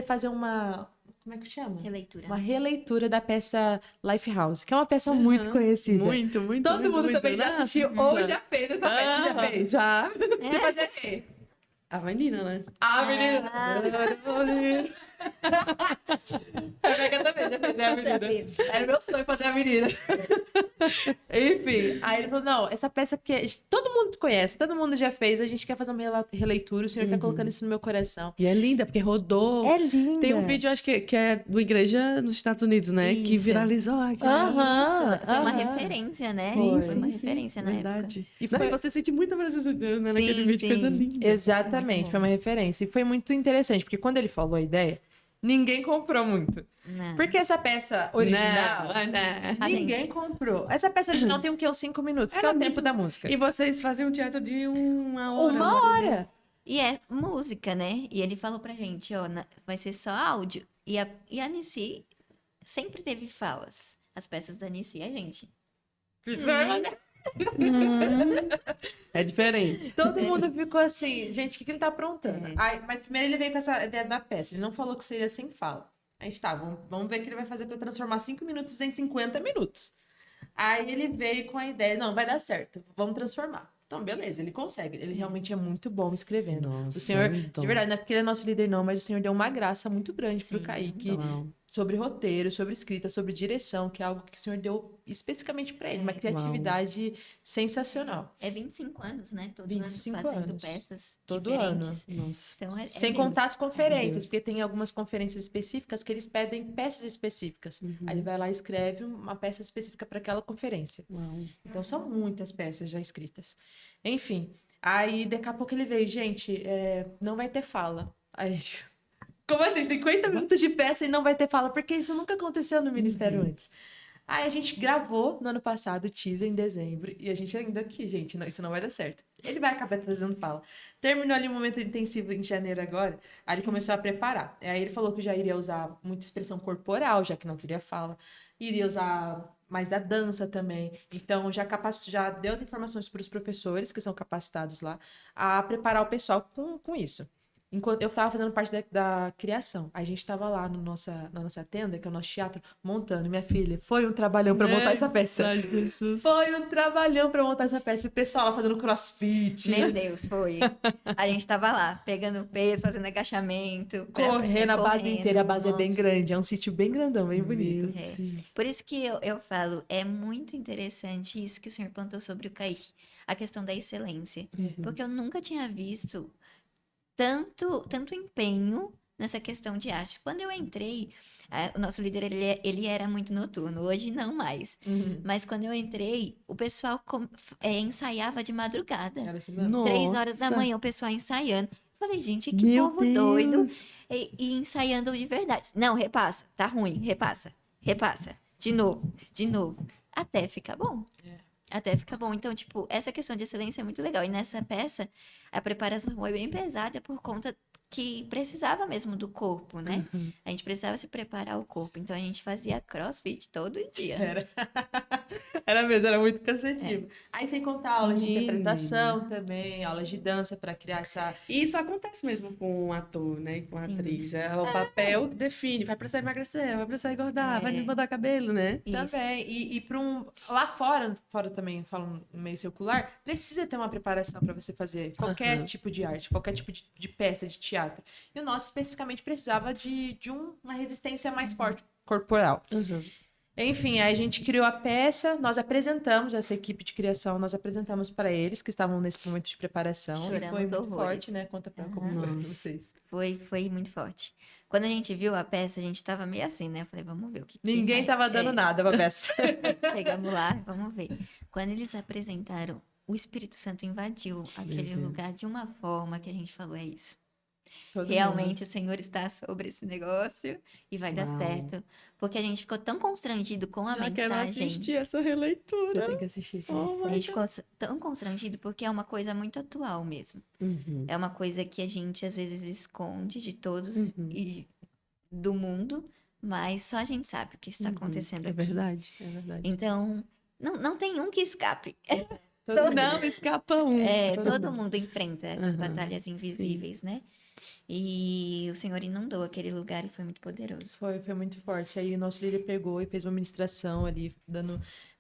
fazer uma, como é que chama? Releitura. Uma releitura da peça Lifehouse, que é uma peça muito conhecida. Muito, muito, Todo muito, mundo muito. também já assistiu ou já fez essa peça, já fez. Já. Você fazia o quê? A menina, né? A menina. A Rebeca também já fez, né, a menina? Era meu sonho fazer a menina. Enfim, aí ele falou, não, essa peça que todo mundo conhece, todo mundo já fez, a gente quer fazer uma releitura, o senhor tá colocando isso no meu coração. E é linda, porque rodou. É linda. Tem um vídeo, acho que é do Igreja nos Estados Unidos, né? Que Isso. viralizou aqui. Aham, Foi uma aham. referência, né? Foi. Foi uma referência na época. Verdade. E E foi- você sente muita presença de Deus, né? Naquele Sim, vídeo, coisa sim. linda. Exatamente, foi uma referência. E foi muito interessante, porque quando ele falou a ideia, ninguém comprou muito. Não. Porque essa peça original, Não. A ninguém comprou. Essa peça original tem o quê? Uns 5 minutos, que é o tempo da música. E vocês fazem um teatro de uma hora. Uma hora! E é música, né? E ele falou pra gente, ó, vai ser só áudio. E a Nissi sempre teve falas. As peças da Nissi, a gente. É diferente. Todo mundo ficou assim, gente, o que ele tá aprontando? É. Aí, mas primeiro ele veio com essa ideia da peça. Ele não falou que seria sem fala. A gente tá, vamos ver o que ele vai fazer pra transformar 5 minutos em 50 minutos. Aí ele veio com a ideia, não, vai dar certo, vamos transformar. Então, beleza, ele consegue. Ele realmente é muito bom escrevendo. Nossa, O senhor, então. de verdade, não é porque ele é nosso líder, não, mas o senhor deu uma graça muito grande pro Sim. Kaique. Uau. Sobre roteiro, sobre escrita, sobre direção, que é algo que o senhor deu especificamente para ele, uma criatividade sensacional. É 25 anos, né? Todo 25 ano fazendo anos. peças Todo diferentes. Nossa. Então, Sem Deus. contar as conferências, Deus. porque tem algumas conferências específicas que eles pedem peças específicas. Aí ele vai lá e escreve uma peça específica para aquela conferência. Uau. Então são muitas peças já escritas. Enfim, aí daqui a pouco ele veio, gente, não vai ter fala. Aí, como assim? 50 minutos de peça e não vai ter fala? Porque isso nunca aconteceu no Ministério antes. Aí a gente gravou no ano passado o teaser em dezembro e a gente ainda aqui, gente, não, isso não vai dar certo. Ele vai acabar trazendo fala. Terminou ali o momento intensivo em janeiro agora, aí ele começou a preparar. Aí ele falou que já iria usar muita expressão corporal, já que não teria fala. Iria usar mais da dança também. Então, já deu as informações para os professores, que são capacitados lá, a preparar o pessoal com isso. Enquanto eu estava fazendo parte da criação. A gente estava lá na nossa tenda, que é o nosso teatro, montando. Minha filha, foi um trabalhão para montar essa peça. Ai, Jesus. Foi um trabalhão para montar essa peça. E o pessoal lá fazendo crossfit, Meu Deus, foi. A gente tava lá, pegando peso, fazendo agachamento. correndo a base inteira. A base é bem nossa. grande, é um sítio bem grandão, bem bonito. É. Por isso que eu falo, é muito interessante isso que o senhor plantou sobre o Kaique, a questão da excelência. Porque eu nunca tinha visto tanto empenho nessa questão de arte. Quando eu entrei, o nosso líder, ele era muito noturno, hoje não mais. Mas quando eu entrei, o pessoal ensaiava de madrugada. Era assim mesmo. Nossa. 3 horas da manhã, o pessoal ensaiando. Falei, gente, que Meu povo Deus. doido. E ensaiando de verdade. Não, repassa, tá ruim, repassa. De novo. Até ficar bom. Até ficar bom. Então, tipo, essa questão de excelência é muito legal. E nessa peça, a preparação foi bem pesada por conta que precisava mesmo do corpo, né? A gente precisava se preparar o corpo. Então, a gente fazia crossfit todo dia. Era mesmo, era muito cansativo. Aí, sem contar aulas de Menina. interpretação também, aulas de dança para criar essa. E isso acontece mesmo com um ator, né? Com a atriz. É o papel que define. Vai precisar emagrecer, vai precisar engordar, vai botar cabelo, né? Isso. Também. E para lá fora também, falo no meio circular, precisa ter uma preparação para você fazer qualquer tipo de arte, qualquer tipo de peça, de teatro. E o nosso especificamente precisava de uma resistência mais forte corporal. Enfim, aí a gente criou a peça, nós apresentamos essa equipe de criação, nós apresentamos para eles que estavam nesse momento de preparação. E Choramos foi muito horrores. forte, né? Conta pra como foi pra vocês. Foi muito forte. Quando a gente viu a peça, a gente tava meio assim, né? Eu falei, vamos ver o que Ninguém vai- tava dando nada pra peça. Chegamos lá, vamos ver. Quando eles apresentaram, o Espírito Santo invadiu aquele Deus. lugar de uma forma que a gente falou, é isso. Todo Realmente o Senhor está sobre esse negócio e vai dar Uau. certo. Porque a gente ficou tão constrangido com a Já quero mensagem. assistir essa mundo. Você releitura. tem que assistir. Oh, A gente ficou tão constrangido porque é uma coisa muito atual mesmo. É uma coisa que a gente às vezes esconde de todos e do mundo, mas só a gente sabe o que está acontecendo É aqui. verdade, é verdade. Então, não tem um que escape. Não escapa um. Todo mundo enfrenta essas Aham, batalhas invisíveis, né? E o Senhor inundou aquele lugar e foi muito poderoso. Foi muito forte. Aí o nosso líder pegou e fez uma ministração ali,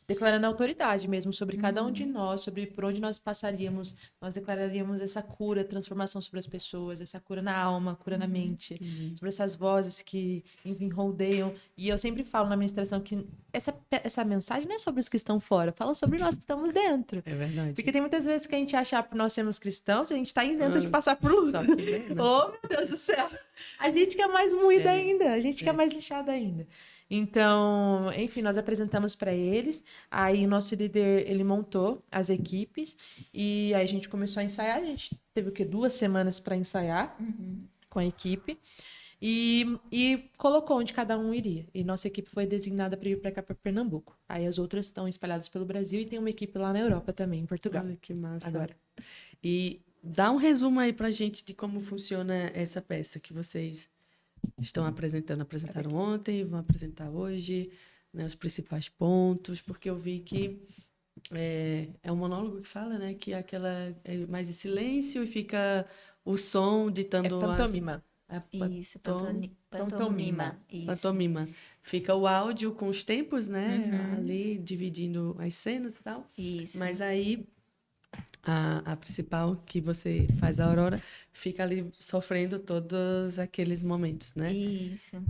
declarando autoridade mesmo sobre cada um de nós, sobre por onde nós passaríamos. Nós declararíamos essa cura, transformação sobre as pessoas, essa cura na alma, cura na mente, sobre essas vozes que, enfim, rodeiam. E eu sempre falo na ministração que essa mensagem não é sobre os que estão fora, fala sobre nós que estamos dentro. É verdade. Porque tem muitas vezes que a gente acha por nós sermos cristãos, a gente está isento de passar por luta. Só que, né? Oh, meu Deus do céu! A gente que é mais moída ainda, a gente que é mais lixada ainda. Então, enfim, nós apresentamos para eles, aí o nosso líder, ele montou as equipes, e aí a gente começou a ensaiar, a gente teve o quê? 2 semanas para ensaiar com a equipe, e colocou onde cada um iria. E nossa equipe foi designada para ir para cá, para Pernambuco. Aí as outras estão espalhadas pelo Brasil, e tem uma equipe lá na Europa também, em Portugal. Olha que massa. Agora. E dá um resumo aí pra gente de como funciona essa peça que vocês estão apresentando. Apresentaram ontem, vão apresentar hoje, né, os principais pontos, porque eu vi que é um monólogo que fala, né, que aquela é mais em silêncio e fica o som ditando Pantomima. Isso, pantomima. Isso. Pantomima. Fica o áudio com os tempos, né, ali dividindo as cenas e tal. Isso. Mas aí a principal, que você faz a Aurora, fica ali sofrendo todos aqueles momentos, né? Isso.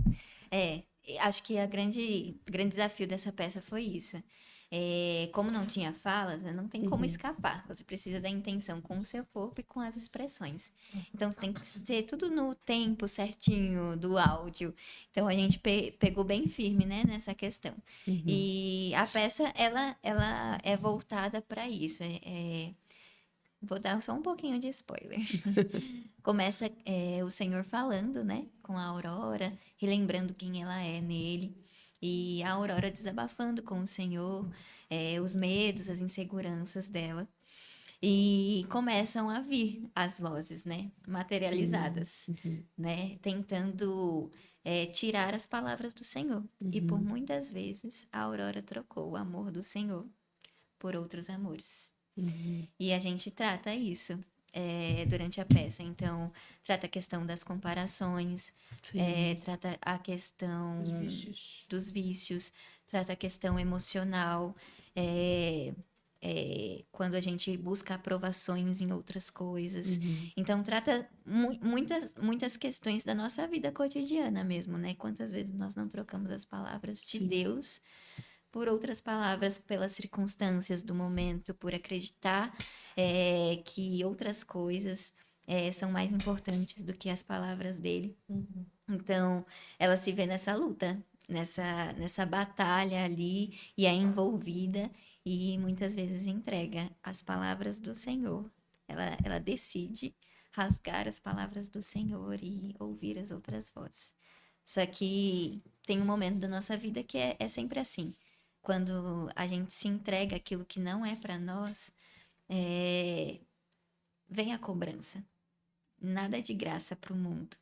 Acho que o grande desafio dessa peça foi isso. Como não tinha falas, né, não tem como escapar. Você precisa da intenção com o seu corpo e com as expressões. Então tem que ser tudo no tempo certinho do áudio. Então a gente pegou bem firme, né, nessa questão. E a peça ela é voltada para isso. Vou dar só um pouquinho de spoiler. Começa o Senhor falando, né, com a Aurora, relembrando quem ela é nele. E a Aurora desabafando com o Senhor, os medos, as inseguranças dela. E começam a vir as vozes, né, materializadas, né, tentando tirar as palavras do Senhor. E por muitas vezes a Aurora trocou o amor do Senhor por outros amores. E a gente trata isso durante a peça. Então, trata a questão das comparações, trata a questão dos vícios, trata a questão emocional, quando a gente busca aprovações em outras coisas. Então, trata muitas questões da nossa vida cotidiana mesmo, né? Quantas vezes nós não trocamos as palavras de Deus por outras palavras, pelas circunstâncias do momento, por acreditar que outras coisas são mais importantes do que as palavras dele. Então, ela se vê nessa luta, nessa batalha ali, e é envolvida, e muitas vezes entrega as palavras do Senhor. Ela decide rasgar as palavras do Senhor e ouvir as outras vozes. Só que tem um momento da nossa vida que é sempre assim. Quando a gente se entrega aquilo que não é para nós, vem a cobrança. Nada de graça para o mundo,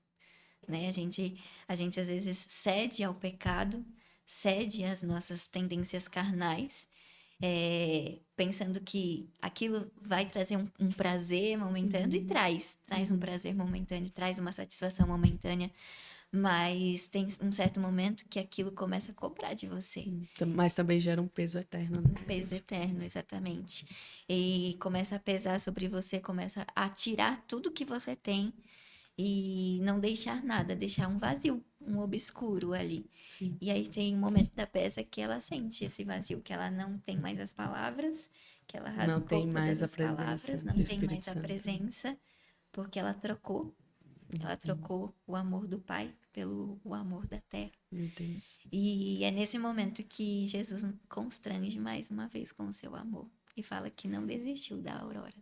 né? A gente às vezes cede ao pecado, cede às nossas tendências carnais, pensando que aquilo vai trazer um prazer momentâneo, e traz um prazer momentâneo, traz uma satisfação momentânea. Mas tem um certo momento que aquilo começa a cobrar de você. Mas também gera um peso eterno, né? Um peso eterno, exatamente. E começa a pesar sobre você, começa a tirar tudo que você tem e não deixar nada, deixar um vazio, um obscuro ali. E aí tem um momento da peça que ela sente esse vazio, que ela não tem mais as palavras, que ela rasgou todas as palavras, não tem mais a presença, porque ela trocou. Ela trocou o amor do Pai pelo o amor da terra. Entendi. E é nesse momento que Jesus constrange mais uma vez com o seu amor e fala que não desistiu da Aurora.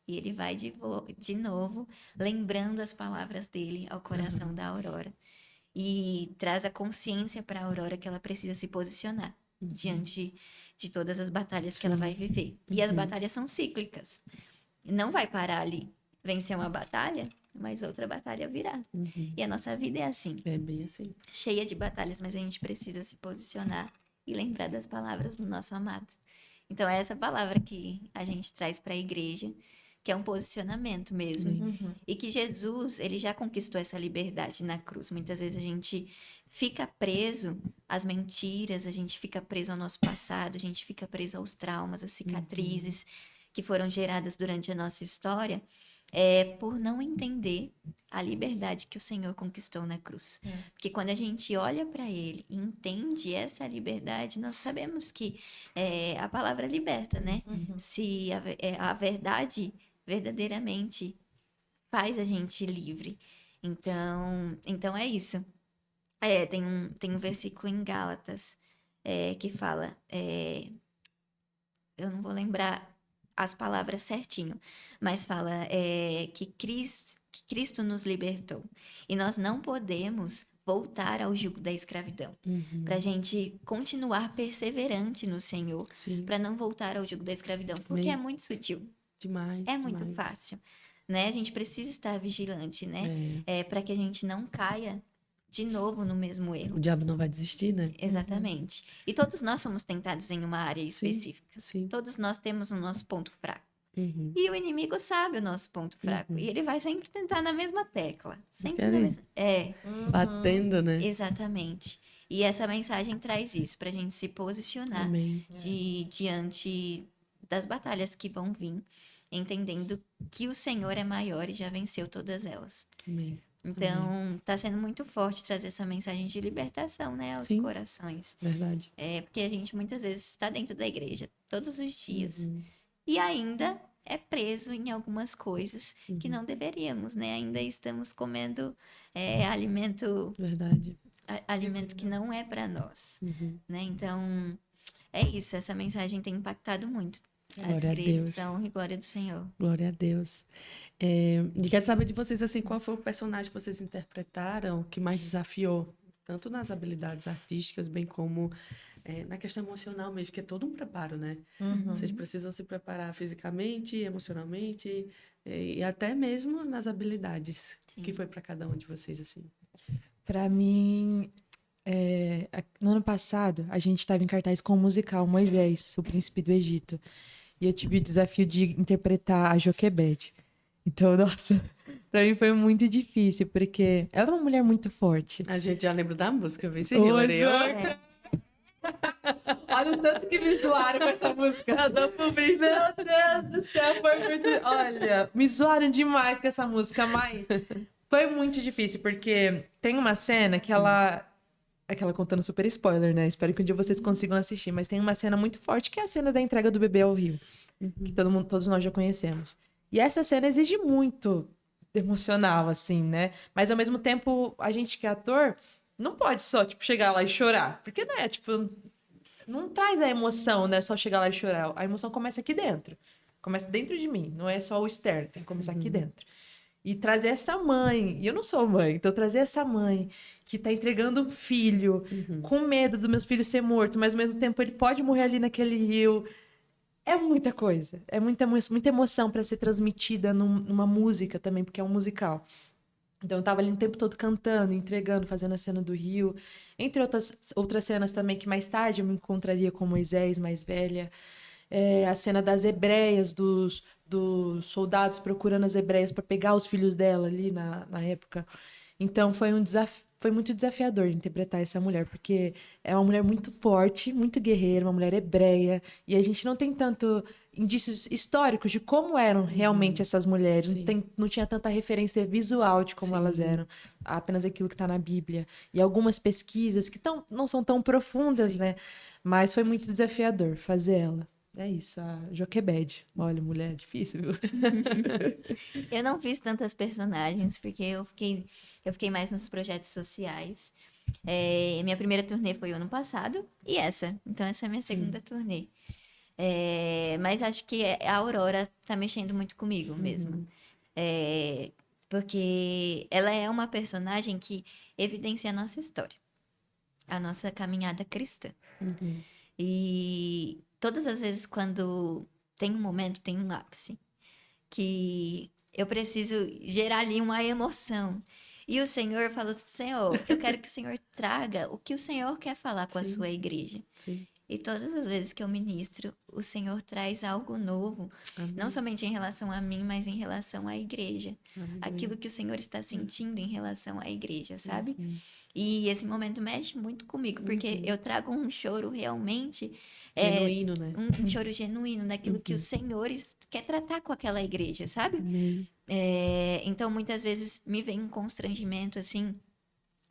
E ele vai de novo lembrando as palavras dele ao coração da Aurora. E traz a consciência para a Aurora que ela precisa se posicionar diante de todas as batalhas que ela vai viver. E as batalhas são cíclicas. Não vai parar ali. Vencer uma batalha, mas outra batalha virá. Uhum. E a nossa vida é assim, É bem assim. cheia de batalhas, mas a gente precisa se posicionar e lembrar das palavras do nosso amado. Então é essa palavra que a gente traz para a igreja, que é um posicionamento mesmo. Amém. E que Jesus, ele já conquistou essa liberdade na cruz. Muitas vezes a gente fica preso às mentiras, a gente fica preso ao nosso passado, a gente fica preso aos traumas, às cicatrizes que foram geradas durante a nossa história, por não entender a liberdade que o Senhor conquistou na cruz. Porque quando a gente olha para Ele e entende essa liberdade, nós sabemos que a palavra liberta, né? Se a verdade verdadeiramente faz a gente livre. Então é isso. Tem um versículo em Gálatas que fala, eu não vou lembrar as palavras certinho, mas fala que Cristo nos libertou. E nós não podemos voltar ao jugo da escravidão. Para a gente continuar perseverante no Senhor, Sim. para não voltar ao jugo da escravidão, porque Amém. é muito sutil. Demais. É muito demais. fácil, né? A gente precisa estar vigilante, né? Para que a gente não caia de novo no mesmo erro. O diabo não vai desistir, né? Exatamente. E todos nós somos tentados em uma área específica. Sim. Todos nós temos o nosso ponto fraco. Uhum. E o inimigo sabe o nosso ponto fraco. E ele vai sempre tentar na mesma tecla. Sempre Quer na ir? mesma... Batendo, né? Exatamente. E essa mensagem traz isso, para a gente se posicionar Amém. diante das batalhas que vão vir, entendendo que o Senhor é maior e já venceu todas elas. Amém. Então, tá sendo muito forte trazer essa mensagem de libertação, né, aos Sim. corações. Verdade. Porque a gente muitas vezes está dentro da igreja todos os dias e ainda é preso em algumas coisas que não deveríamos, né? Ainda estamos comendo alimento Verdade. alimento que não é para nós, né? Então, é isso. Essa mensagem tem impactado muito as Glória a igrejas. Deus. Então, glória do Senhor. Glória a Deus. E quero saber de vocês, assim, qual foi o personagem que vocês interpretaram que mais desafiou, tanto nas habilidades artísticas, bem como na questão emocional mesmo, que é todo um preparo, né? Vocês precisam se preparar fisicamente, emocionalmente, e até mesmo nas habilidades. O que foi para cada um de vocês, assim? Pra mim, no ano passado, a gente estava em cartaz com o musical Moisés, o Príncipe do Egito. E eu tive o desafio de interpretar a Joquebede. Então, nossa, pra mim foi muito difícil, porque ela é uma mulher muito forte. A gente já lembra da música, vê se Ô, Hilary. Olha o tanto que me zoaram com essa música. Meu Deus do céu, foi muito... Olha, me zoaram demais com essa música, mas foi muito difícil, porque tem uma cena que ela... Aquela contando super spoiler, né? Espero que um dia vocês consigam assistir. Mas tem uma cena muito forte, que é a cena da entrega do bebê ao rio. Que todos nós já conhecemos. E essa cena exige muito emocional, assim, né? Mas, ao mesmo tempo, a gente que é ator não pode só, tipo, chegar lá e chorar. Porque, né, tipo... Não traz a emoção, né? Só chegar lá e chorar. A emoção começa aqui dentro. Começa dentro de mim. Não é só o externo. Tem que começar aqui dentro. E trazer essa mãe, e eu não sou mãe, então trazer essa mãe que tá entregando um filho, com medo dos meus filhos ser morto, mas ao mesmo tempo ele pode morrer ali naquele rio. É muita coisa, é muita emoção para ser transmitida numa música também, porque é um musical. Então eu tava ali o tempo todo cantando, entregando, fazendo a cena do rio, entre outras cenas também que mais tarde eu me encontraria com Moisés, mais velha. A cena das hebreias, dos soldados procurando as hebreias para pegar os filhos dela ali na época. Então foi muito desafiador interpretar essa mulher, porque é uma mulher muito forte, muito guerreira, uma mulher hebreia, e a gente não tem tanto indícios históricos de como eram realmente essas mulheres, não tinha tanta referência visual de como elas eram, apenas aquilo que está na Bíblia. E algumas pesquisas que não são tão profundas, né? Mas foi muito desafiador fazer ela. É isso, a Joquebede. Olha, mulher, difícil, viu? Eu não fiz tantas personagens, porque eu fiquei mais nos projetos sociais. Minha primeira turnê foi o ano passado, e essa. Então, essa é a minha segunda turnê. Mas acho que a Aurora tá mexendo muito comigo mesmo. Porque ela é uma personagem que evidencia a nossa história. A nossa caminhada cristã. E todas as vezes quando tem um momento, tem um ápice, que eu preciso gerar ali uma emoção. E o Senhor falou, Senhor, eu quero que o Senhor traga o que o Senhor quer falar com a Sim. sua igreja. Sim. E todas as vezes que eu ministro, o Senhor traz algo novo, Amém. não somente em relação a mim, mas em relação à igreja. Amém. Aquilo que o Senhor está sentindo em relação à igreja, sabe? Uhum. E esse momento mexe muito comigo, porque eu trago um choro realmente... Genuíno, né? Um choro genuíno daquilo que o Senhor quer tratar com aquela igreja, sabe? Amém. Então, muitas vezes me vem um constrangimento, assim,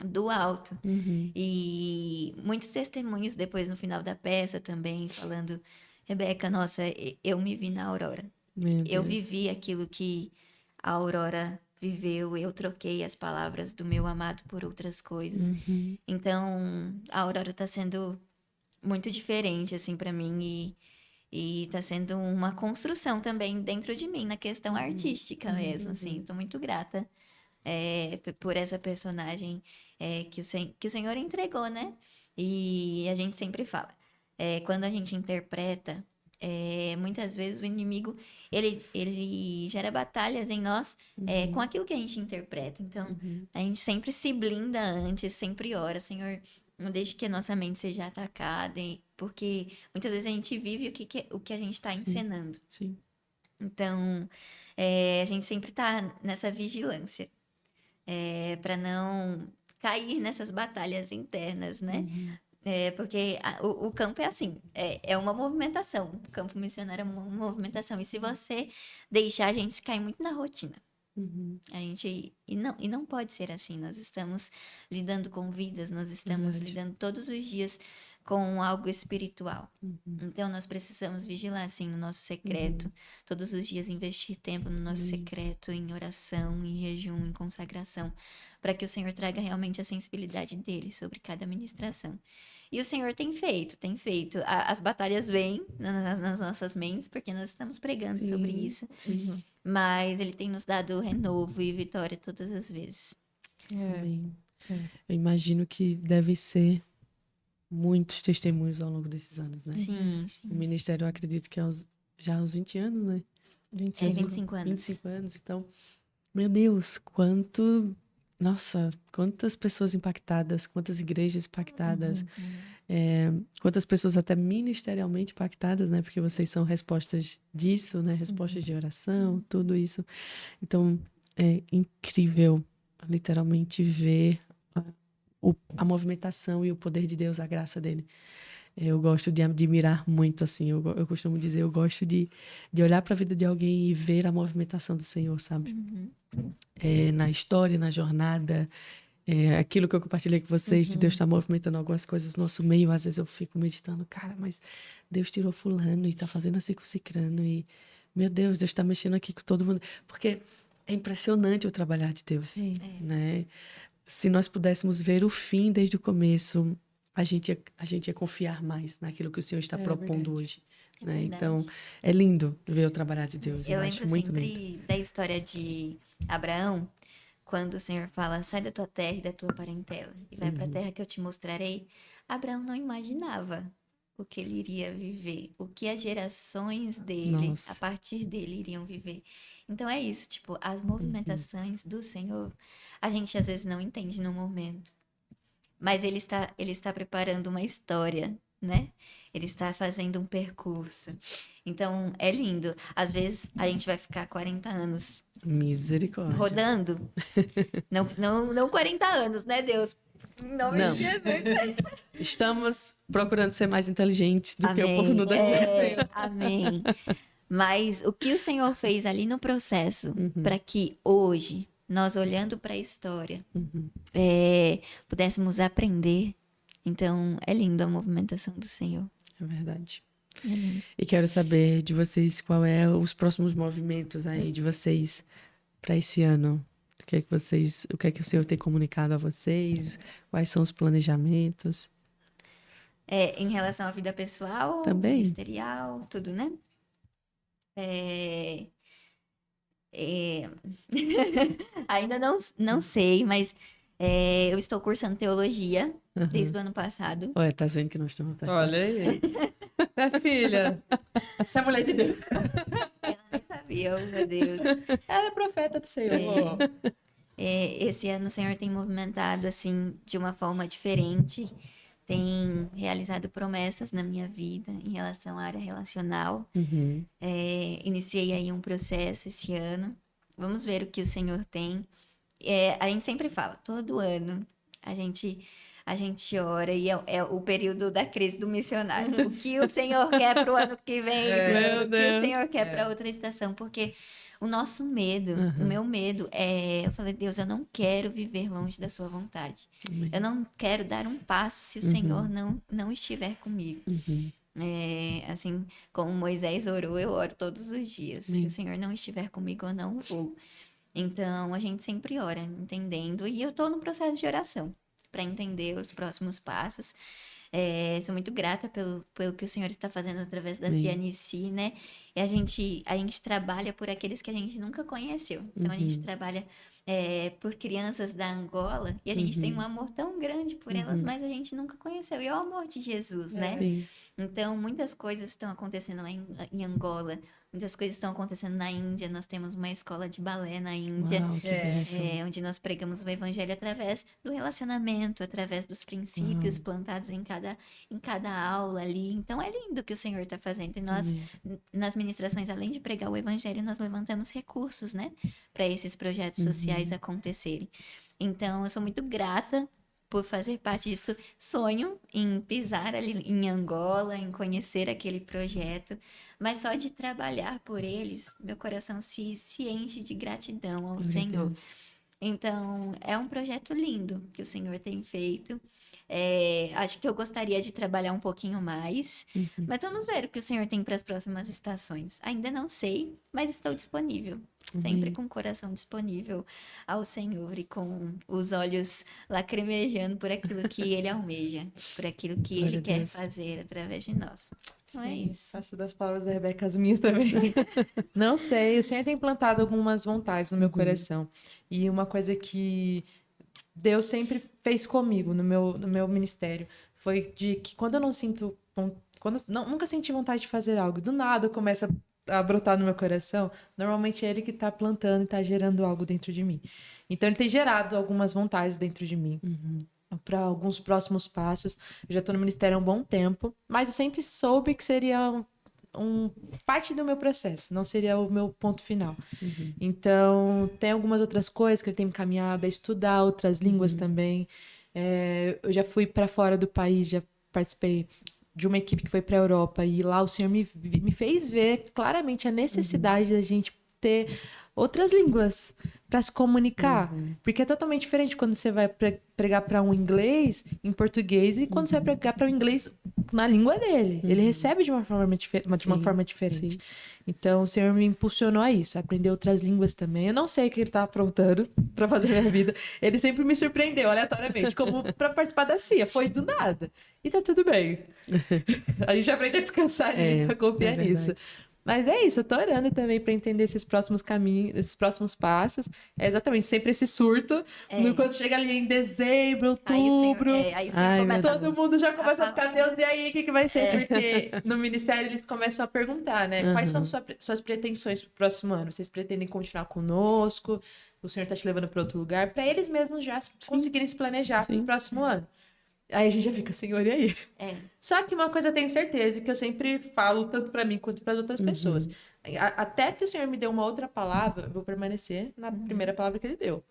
do alto. Uhum. E muitos testemunhos depois no final da peça também, falando, Rebeca, nossa, eu me vi na Aurora. Meu Eu Deus. vivi aquilo que a Aurora viveu, eu troquei as palavras do meu amado por outras coisas. Uhum. Então, a Aurora tá sendo muito diferente, assim, pra mim e tá sendo uma construção também dentro de mim, na questão artística mesmo, assim. Estou muito grata por essa personagem que o Senhor entregou, né? E a gente sempre fala, quando a gente interpreta, muitas vezes o inimigo, ele gera batalhas em nós com aquilo que a gente interpreta. Então, a gente sempre se blinda antes, sempre ora, Senhor, não deixe que a nossa mente seja atacada, porque muitas vezes a gente vive o que a gente está encenando. Sim. Então, a gente sempre está nessa vigilância, para não cair nessas batalhas internas, né? Porque o campo é assim, é uma movimentação. O campo missionário é uma movimentação. E se você deixar, a gente cai muito na rotina. Uhum. E não pode ser assim. Nós estamos lidando com vidas, nós estamos Verdade. lidando todos os dias com algo espiritual. Uhum. Então, nós precisamos vigilar, assim, no nosso secreto. Todos os dias investir tempo no nosso secreto, em oração, em jejum, em consagração, para que o Senhor traga realmente a sensibilidade dele sobre cada ministração. E o Senhor tem feito. As batalhas vêm nas nossas mentes, porque nós estamos pregando sobre isso. Sim. Mas ele tem nos dado renovo e vitória todas as vezes. Amém. Eu imagino que deve ser muitos testemunhos ao longo desses anos, né? Sim. O ministério, eu acredito que já aos 20 anos, né? 25 anos. 25 anos. Então, meu Deus, quantas pessoas impactadas, quantas igrejas impactadas, quantas pessoas até ministerialmente impactadas, né? Porque vocês são respostas disso, né? Respostas de oração, tudo isso. Então, é incrível, literalmente, ver a movimentação e o poder de Deus, a graça dele. Eu gosto de admirar muito, assim, eu costumo dizer, eu gosto de olhar para a vida de alguém e ver a movimentação do Senhor, sabe? Na história, na jornada, aquilo que eu compartilhei com vocês, de Deus estar movimentando algumas coisas no nosso meio, às vezes eu fico meditando, cara, mas Deus tirou fulano e tá fazendo assim com cicrano e, meu Deus está mexendo aqui com todo mundo, porque é impressionante o trabalhar de Deus, né? Se nós pudéssemos ver o fim desde o começo, a gente ia confiar mais naquilo que o Senhor está propondo hoje. Né? Então, é lindo ver o trabalhar de Deus. Eu acho lembro muito sempre lindo. da história de Abraão, quando o Senhor fala, sai da tua terra e da tua parentela, e vai para a terra que eu te mostrarei. Abraão não imaginava o que ele iria viver, o que as gerações dele, a partir dele, iriam viver. Então é isso, tipo, as movimentações do Senhor, a gente às vezes não entende no momento. Mas ele está preparando uma história, né? Ele está fazendo um percurso. Então, é lindo. Às vezes, a gente vai ficar 40 anos Misericórdia. rodando. Não 40 anos, né, Deus? Em nome de Jesus. Estamos procurando ser mais inteligentes do que o povo no deserto. Amém. Mas o que o Senhor fez ali no processo, para que hoje, nós olhando para a história, pudéssemos aprender. Então, é lindo a movimentação do Senhor. É verdade. É lindo. E quero saber de vocês qual é os próximos movimentos aí de vocês para esse ano. O que é que o Senhor tem comunicado a vocês? Quais são os planejamentos? Em relação à vida pessoal, também, ministerial, tudo, né? Ainda não sei, mas eu estou cursando teologia desde o ano passado. Olha, tá vendo que nós estamos... Olha aí. Filha, você é mulher de Deus. Eu nem sabia top, oh meu Deus. Ela é profeta do Senhor. Esse ano o Senhor tem movimentado assim de uma forma diferente, tem realizado promessas na minha vida em relação à área relacional. Iniciei aí um processo esse ano. Vamos ver o que o Senhor tem. A gente sempre fala, todo ano a gente ora e é o período da crise do missionário. O que o Senhor quer para o ano que vem, Senhor? O que o Senhor quer para outra estação? Porque o nosso medo, o meu medo eu falei, Deus, eu não quero viver longe da sua vontade. Eu não quero dar um passo se o Senhor não estiver comigo. Assim, como Moisés orou, eu oro todos os dias. Se o Senhor não estiver comigo, eu não vou. Então, a gente sempre ora, entendendo. E eu tô no processo de oração para entender os próximos passos. Sou muito grata pelo que o Senhor está fazendo através da CNC, né? E a gente trabalha por aqueles que a gente nunca conheceu. Então, a gente trabalha por crianças da Angola e a gente tem um amor tão grande por elas, mas a gente nunca conheceu. E é o amor de Jesus, né? Sim. Então, muitas coisas estão acontecendo lá em Angola. Muitas coisas estão acontecendo na Índia. Nós temos uma escola de balé na Índia, Uau, que bênção. onde nós pregamos o evangelho através do relacionamento, através dos princípios plantados em cada aula ali. Então, é lindo o que o Senhor está fazendo. E nós, nas ministrações, além de pregar o evangelho, nós levantamos recursos, né, para esses projetos sociais acontecerem. Então, eu sou muito grata por fazer parte disso. Sonho em pisar ali em Angola, em conhecer aquele projeto, mas só de trabalhar por eles, meu coração se enche de gratidão ao Senhor. Deus. Então, é um projeto lindo que o Senhor tem feito. Acho que eu gostaria de trabalhar um pouquinho mais, mas vamos ver o que o Senhor tem para as próximas estações. Ainda não sei, mas estou disponível. Sempre com o coração disponível ao Senhor e com os olhos lacrimejando por aquilo que Ele almeja, por aquilo que Glória Ele a quer Deus. fazer através de nós. Então é isso. Acho das palavras da Rebeca as minhas também. Não sei, o Senhor tem plantado algumas vontades no meu coração. E uma coisa que Deus sempre fez comigo no meu ministério foi de que quando eu não sinto... nunca senti vontade de fazer algo, do nada começa a brotar no meu coração, normalmente é Ele que tá plantando e tá gerando algo dentro de mim. Então, Ele tem gerado algumas vontades dentro de mim. Para alguns próximos passos. Eu já estou no ministério há um bom tempo, mas eu sempre soube que seria parte do meu processo, não seria o meu ponto final. Então, tem algumas outras coisas que ele tem me encaminhado a estudar, outras línguas também. Eu já fui para fora do país, já participei de uma equipe que foi para a Europa, e lá o Senhor me fez ver claramente a necessidade da gente ter outras línguas para se comunicar, porque é totalmente diferente quando você vai pregar para um inglês em português e quando você vai pregar para um inglês na língua dele. Ele recebe de uma forma diferente. Sim. Então, o Senhor me impulsionou a isso, a aprender outras línguas também. Eu não sei o que ele tá aprontando para fazer a minha vida. Ele sempre me surpreendeu aleatoriamente, como para participar da CIA. Foi do nada. E tá tudo bem. A gente aprende a descansar nisso, a confiar nisso. Mas é isso, eu tô orando também para entender esses próximos caminhos, esses próximos passos. É exatamente sempre esse surto. Quando chega ali em dezembro, outubro, Aí o Senhor começa todo mundo já começa a ficar, Deus, e aí, o que vai ser? Porque no ministério eles começam a perguntar, né? Quais são suas pretensões pro próximo ano? Vocês pretendem continuar conosco? O Senhor tá te levando para outro lugar? Para eles mesmos já conseguirem se planejar pro próximo ano. Aí a gente já fica, Senhor, e aí? Só que uma coisa eu tenho certeza, que eu sempre falo, tanto pra mim quanto para outras pessoas. Até que o Senhor me dê uma outra palavra, eu vou permanecer na primeira palavra que Ele deu.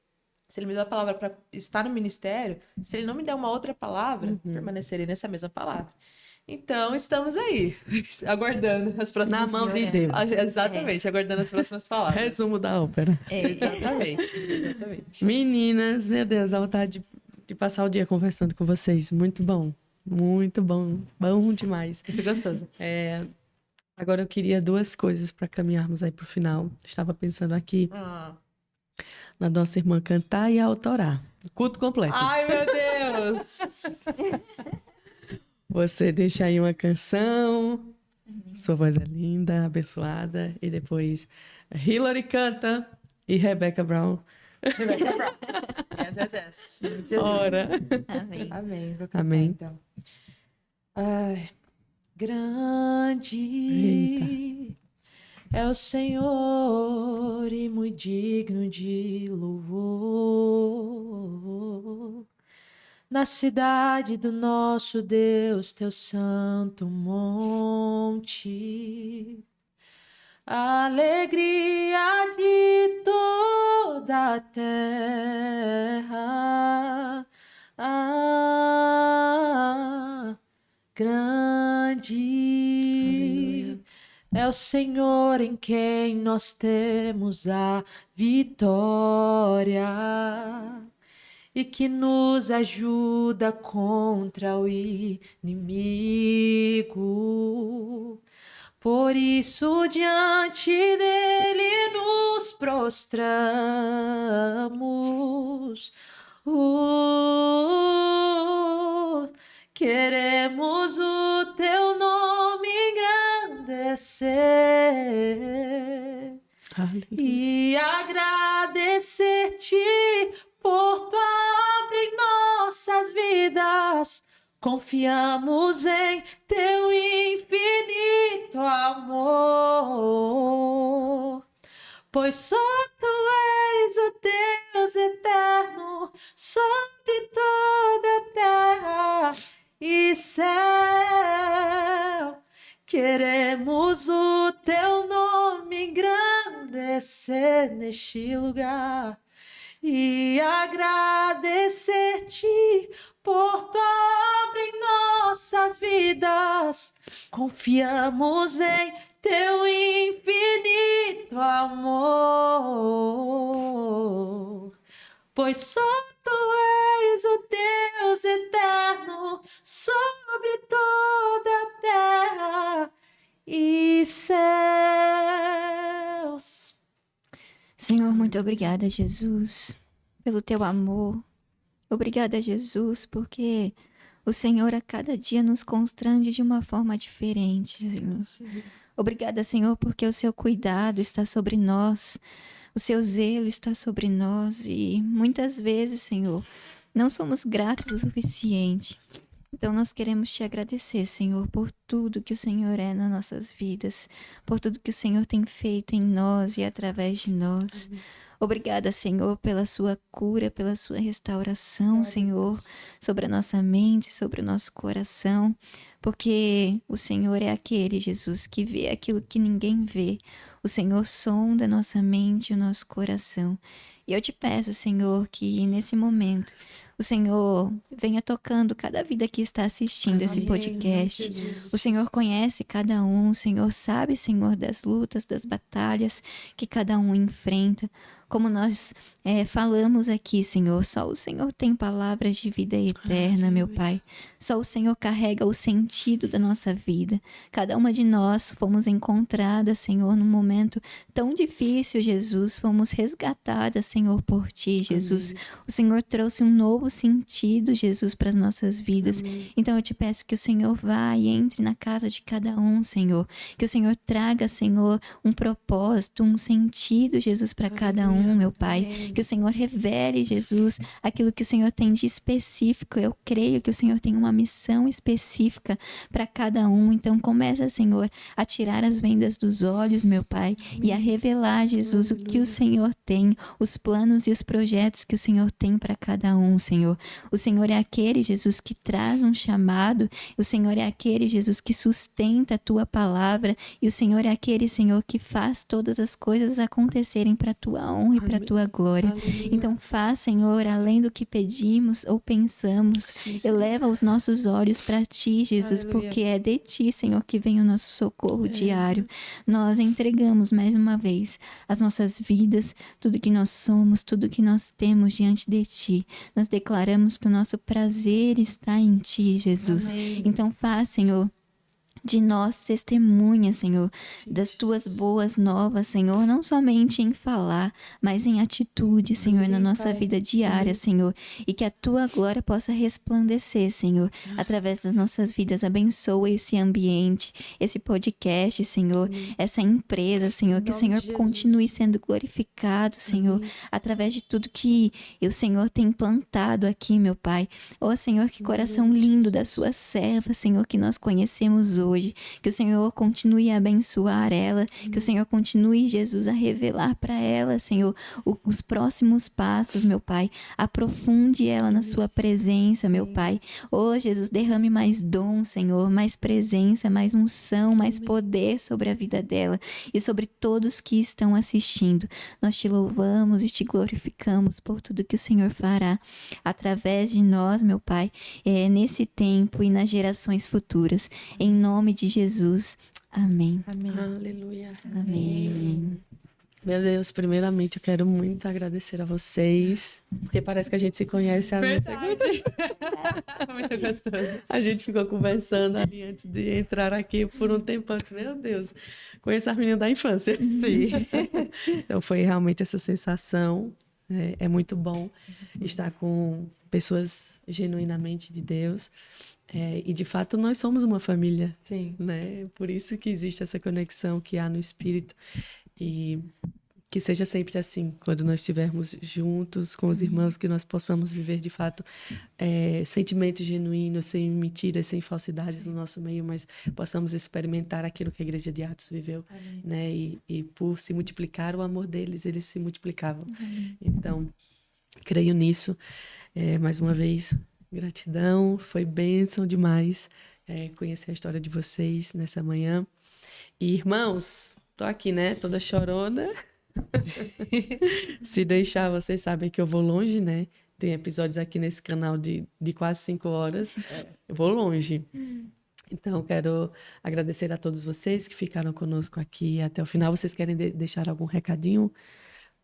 Se Ele me deu a palavra para estar no ministério, se Ele não me der uma outra palavra, permanecerei nessa mesma palavra. Então, estamos aí, aguardando as próximas... Na mão de Deus. Exatamente, aguardando as próximas palavras. Resumo da ópera. Exatamente. Meninas, meu Deus, a vontade de passar o dia conversando com vocês. Muito bom. Muito bom. Bom demais. Muito gostoso. Agora eu queria duas coisas para caminharmos aí pro final. Estava pensando aqui na nossa irmã cantar e autorar. Culto completo. Ai, meu Deus! Você deixa aí uma canção. Sua voz é linda, abençoada. E depois Hillary canta e Rebecca Brown. Rebecca Brown. Yes. Ora. Amém. Vou cantar, Amém. então. Ai, grande é o Senhor e muito digno de louvor. Na cidade do nosso Deus, teu santo monte, a alegria de toda a terra, grande é o Senhor em quem nós temos a vitória e que nos ajuda contra o inimigo. Por isso diante dele nos prostramos. Queremos o teu nome engrandecer e agradecer-te por tua obra em nossas vidas. Confiamos em teu infinito amor, pois só tu és o Deus eterno sobre toda a terra e céu. Queremos o teu nome engrandecer neste lugar e agradecer-te por tua obra em nossas vidas. Confiamos em teu infinito amor, pois só tu és o Deus eterno sobre toda a terra e céus. Senhor, muito obrigada, Jesus, pelo teu amor. Obrigada, Jesus, porque o Senhor a cada dia nos constrange de uma forma diferente, Senhor. Sim. Obrigada, Senhor, porque o seu cuidado está sobre nós, o seu zelo está sobre nós e muitas vezes, Senhor, não somos gratos o suficiente. Então nós queremos te agradecer, Senhor, por tudo que o Senhor é nas nossas vidas, por tudo que o Senhor tem feito em nós e através de nós. Amém. Obrigada, Senhor, pela sua cura, pela sua restauração, Senhor, sobre a nossa mente, sobre o nosso coração, porque o Senhor é aquele, Jesus, que vê aquilo que ninguém vê. O Senhor sonda a nossa mente e o nosso coração. E eu te peço, Senhor, que nesse momento o Senhor venha tocando cada vida que está assistindo esse podcast. O Senhor conhece cada um, o Senhor sabe, Senhor, das lutas, das batalhas que cada um enfrenta. Como nós falamos aqui, Senhor, só o Senhor tem palavras de vida eterna, meu Pai. Só o Senhor carrega o sentido da nossa vida. Cada uma de nós fomos encontradas, Senhor, num momento tão difícil, Jesus. Fomos resgatadas, Senhor, por Ti, Jesus. Amém. O Senhor trouxe um novo sentido, Jesus, para as nossas vidas. Amém. Então eu te peço que o Senhor vá e entre na casa de cada um, Senhor. Que o Senhor traga, Senhor, um propósito, um sentido, Jesus, para cada um. Meu Pai, amém. Que o Senhor revele, Jesus, aquilo que o Senhor tem de específico. Eu creio que o Senhor tem uma missão específica para cada um. Então começa, Senhor, a tirar as vendas dos olhos, meu Pai, amém. E a revelar, Jesus, aleluia. O que o Senhor tem, os planos e os projetos que o Senhor tem para cada um, Senhor. O Senhor é aquele, Jesus, que traz um chamado. O Senhor é aquele, Jesus, que sustenta a Tua palavra. E o Senhor é aquele, Senhor, que faz todas as coisas acontecerem para a Tua honra e para a Tua glória. Aleluia. Então faz, Senhor, além do que pedimos ou pensamos, sim, eleva os nossos olhos para Ti, Jesus, aleluia. Porque é de Ti, Senhor, que vem o nosso socorro diário. Nós entregamos mais uma vez as nossas vidas, tudo que nós somos, tudo que nós temos diante de Ti. Nós declaramos que o nosso prazer está em Ti, Jesus. Amém. Então faz, Senhor, de nós testemunha, Senhor, sim, das Tuas boas novas, Senhor, não somente em falar, mas em atitude, Senhor, sim, na nossa Pai. Vida diária, sim. Senhor, e que a Tua glória possa resplandecer, Senhor, através das nossas vidas. Abençoa esse ambiente, esse podcast, Senhor, sim. Essa empresa, Senhor, que o Senhor continue sendo glorificado, Senhor, através de tudo que o Senhor tem plantado aqui, meu Pai. Ó, Senhor, que coração lindo da Sua serva, Senhor, que nós conhecemos hoje. hoje. Que o Senhor continue a abençoar ela, que o Senhor continue, Jesus, a revelar para ela, Senhor, os próximos passos, meu Pai. Aprofunde ela na sua presença, meu Pai. Oh, Jesus, derrame mais dom, Senhor, mais presença, mais unção, mais poder sobre a vida dela e sobre todos que estão assistindo. Nós te louvamos e te glorificamos por tudo que o Senhor fará através de nós, meu Pai, nesse tempo e nas gerações futuras. Em nome de Jesus. Amém. Amém. Aleluia. Amém. Meu Deus, primeiramente eu quero muito agradecer a vocês, porque parece que a gente se conhece há não sei quanto tempo. Muito gostoso. A gente ficou conversando ali antes de entrar aqui por um tempo antes. Meu Deus, conheço as meninas da infância. Sim. Então foi realmente essa sensação. É muito bom estar com pessoas genuinamente de Deus. E de fato nós somos uma família. Sim. Né? Por isso que existe essa conexão que há no Espírito. E que seja sempre assim, quando nós estivermos juntos com os irmãos, que nós possamos viver de fato sentimentos genuínos, sem mentiras, sem falsidades no nosso meio, mas possamos experimentar aquilo que a Igreja de Atos viveu. Né? E por se multiplicar o amor deles, eles se multiplicavam. Então, creio nisso. Mais uma vez, gratidão, foi bênção demais conhecer a história de vocês nessa manhã. E, irmãos, tô aqui, né? Toda chorona. Se deixar, vocês sabem que eu vou longe, né? Tem episódios aqui nesse canal de quase 5 horas. Eu vou longe. Então, quero agradecer a todos vocês que ficaram conosco aqui até o final. Vocês querem deixar algum recadinho?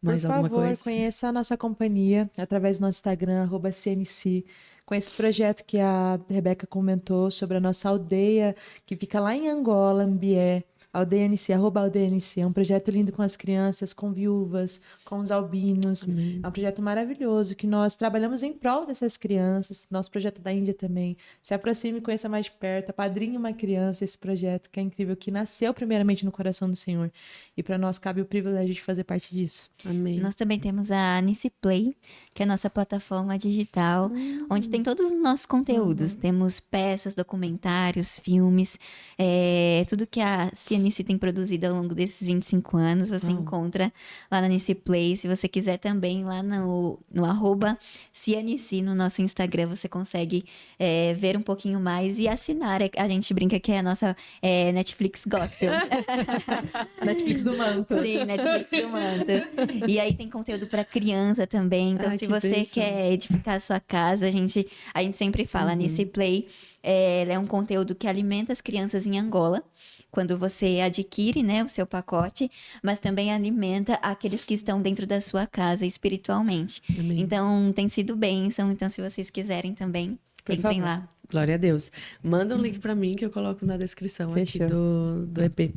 Mais Por alguma favor, coisa? conheça a nossa companhia através do nosso Instagram, @CNC. Com esse projeto que a Rebeca comentou sobre a nossa aldeia, que fica lá em Angola, Mbié. Aldeia NC, @Aldeia NC. É um projeto lindo com as crianças, com viúvas, com os albinos. Amém. É um projeto maravilhoso que nós trabalhamos em prol dessas crianças. Nosso projeto da Índia também. Se aproxime e conheça mais de perto. Apadrinhe uma criança esse projeto, que é incrível, que nasceu primeiramente no coração do Senhor. E para nós cabe o privilégio de fazer parte disso. Amém. Nós também temos a Nice Play, que é a nossa plataforma digital, onde tem todos os nossos conteúdos. Temos peças, documentários, filmes, tudo que a Cianice tem produzido ao longo desses 25 anos, você encontra lá na Nice Play. Se você quiser também, lá no @Cianice, no nosso Instagram, você consegue ver um pouquinho mais e assinar. A gente brinca que é a nossa Netflix Gospel. Netflix do manto. Sim, Netflix do manto. E aí tem conteúdo para criança também. Então, Ai, se que você bênção. quer edificar a sua casa, a gente sempre fala, Nice Play é um conteúdo que alimenta as crianças em Angola, quando você adquire, né, o seu pacote, mas também alimenta aqueles que estão dentro da sua casa espiritualmente. Amém. Então, tem sido bênção. Então, se vocês quiserem também, entrem favor. lá. Glória a Deus. Manda um link para mim que eu coloco na descrição aqui Fechou. do EP.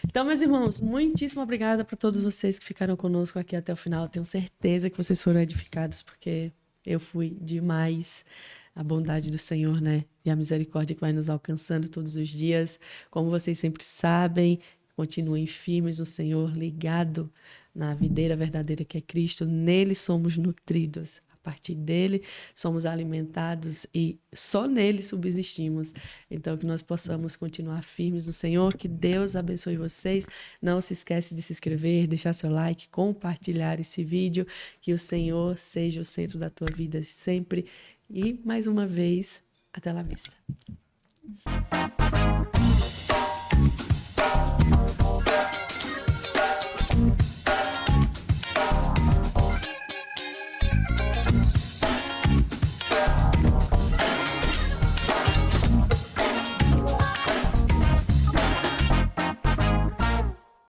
Então, meus irmãos, muitíssimo obrigada para todos vocês que ficaram conosco aqui até o final. Tenho certeza que vocês foram edificados, porque eu fui demais. A bondade do Senhor, né? E a misericórdia que vai nos alcançando todos os dias. Como vocês sempre sabem, continuem firmes no Senhor, ligado na videira verdadeira que é Cristo. Nele somos nutridos. A partir dele somos alimentados e só nele subsistimos. Então, que nós possamos continuar firmes no Senhor. Que Deus abençoe vocês. Não se esquece de se inscrever, deixar seu like, compartilhar esse vídeo. Que o Senhor seja o centro da tua vida sempre. E, mais uma vez, até lá vista.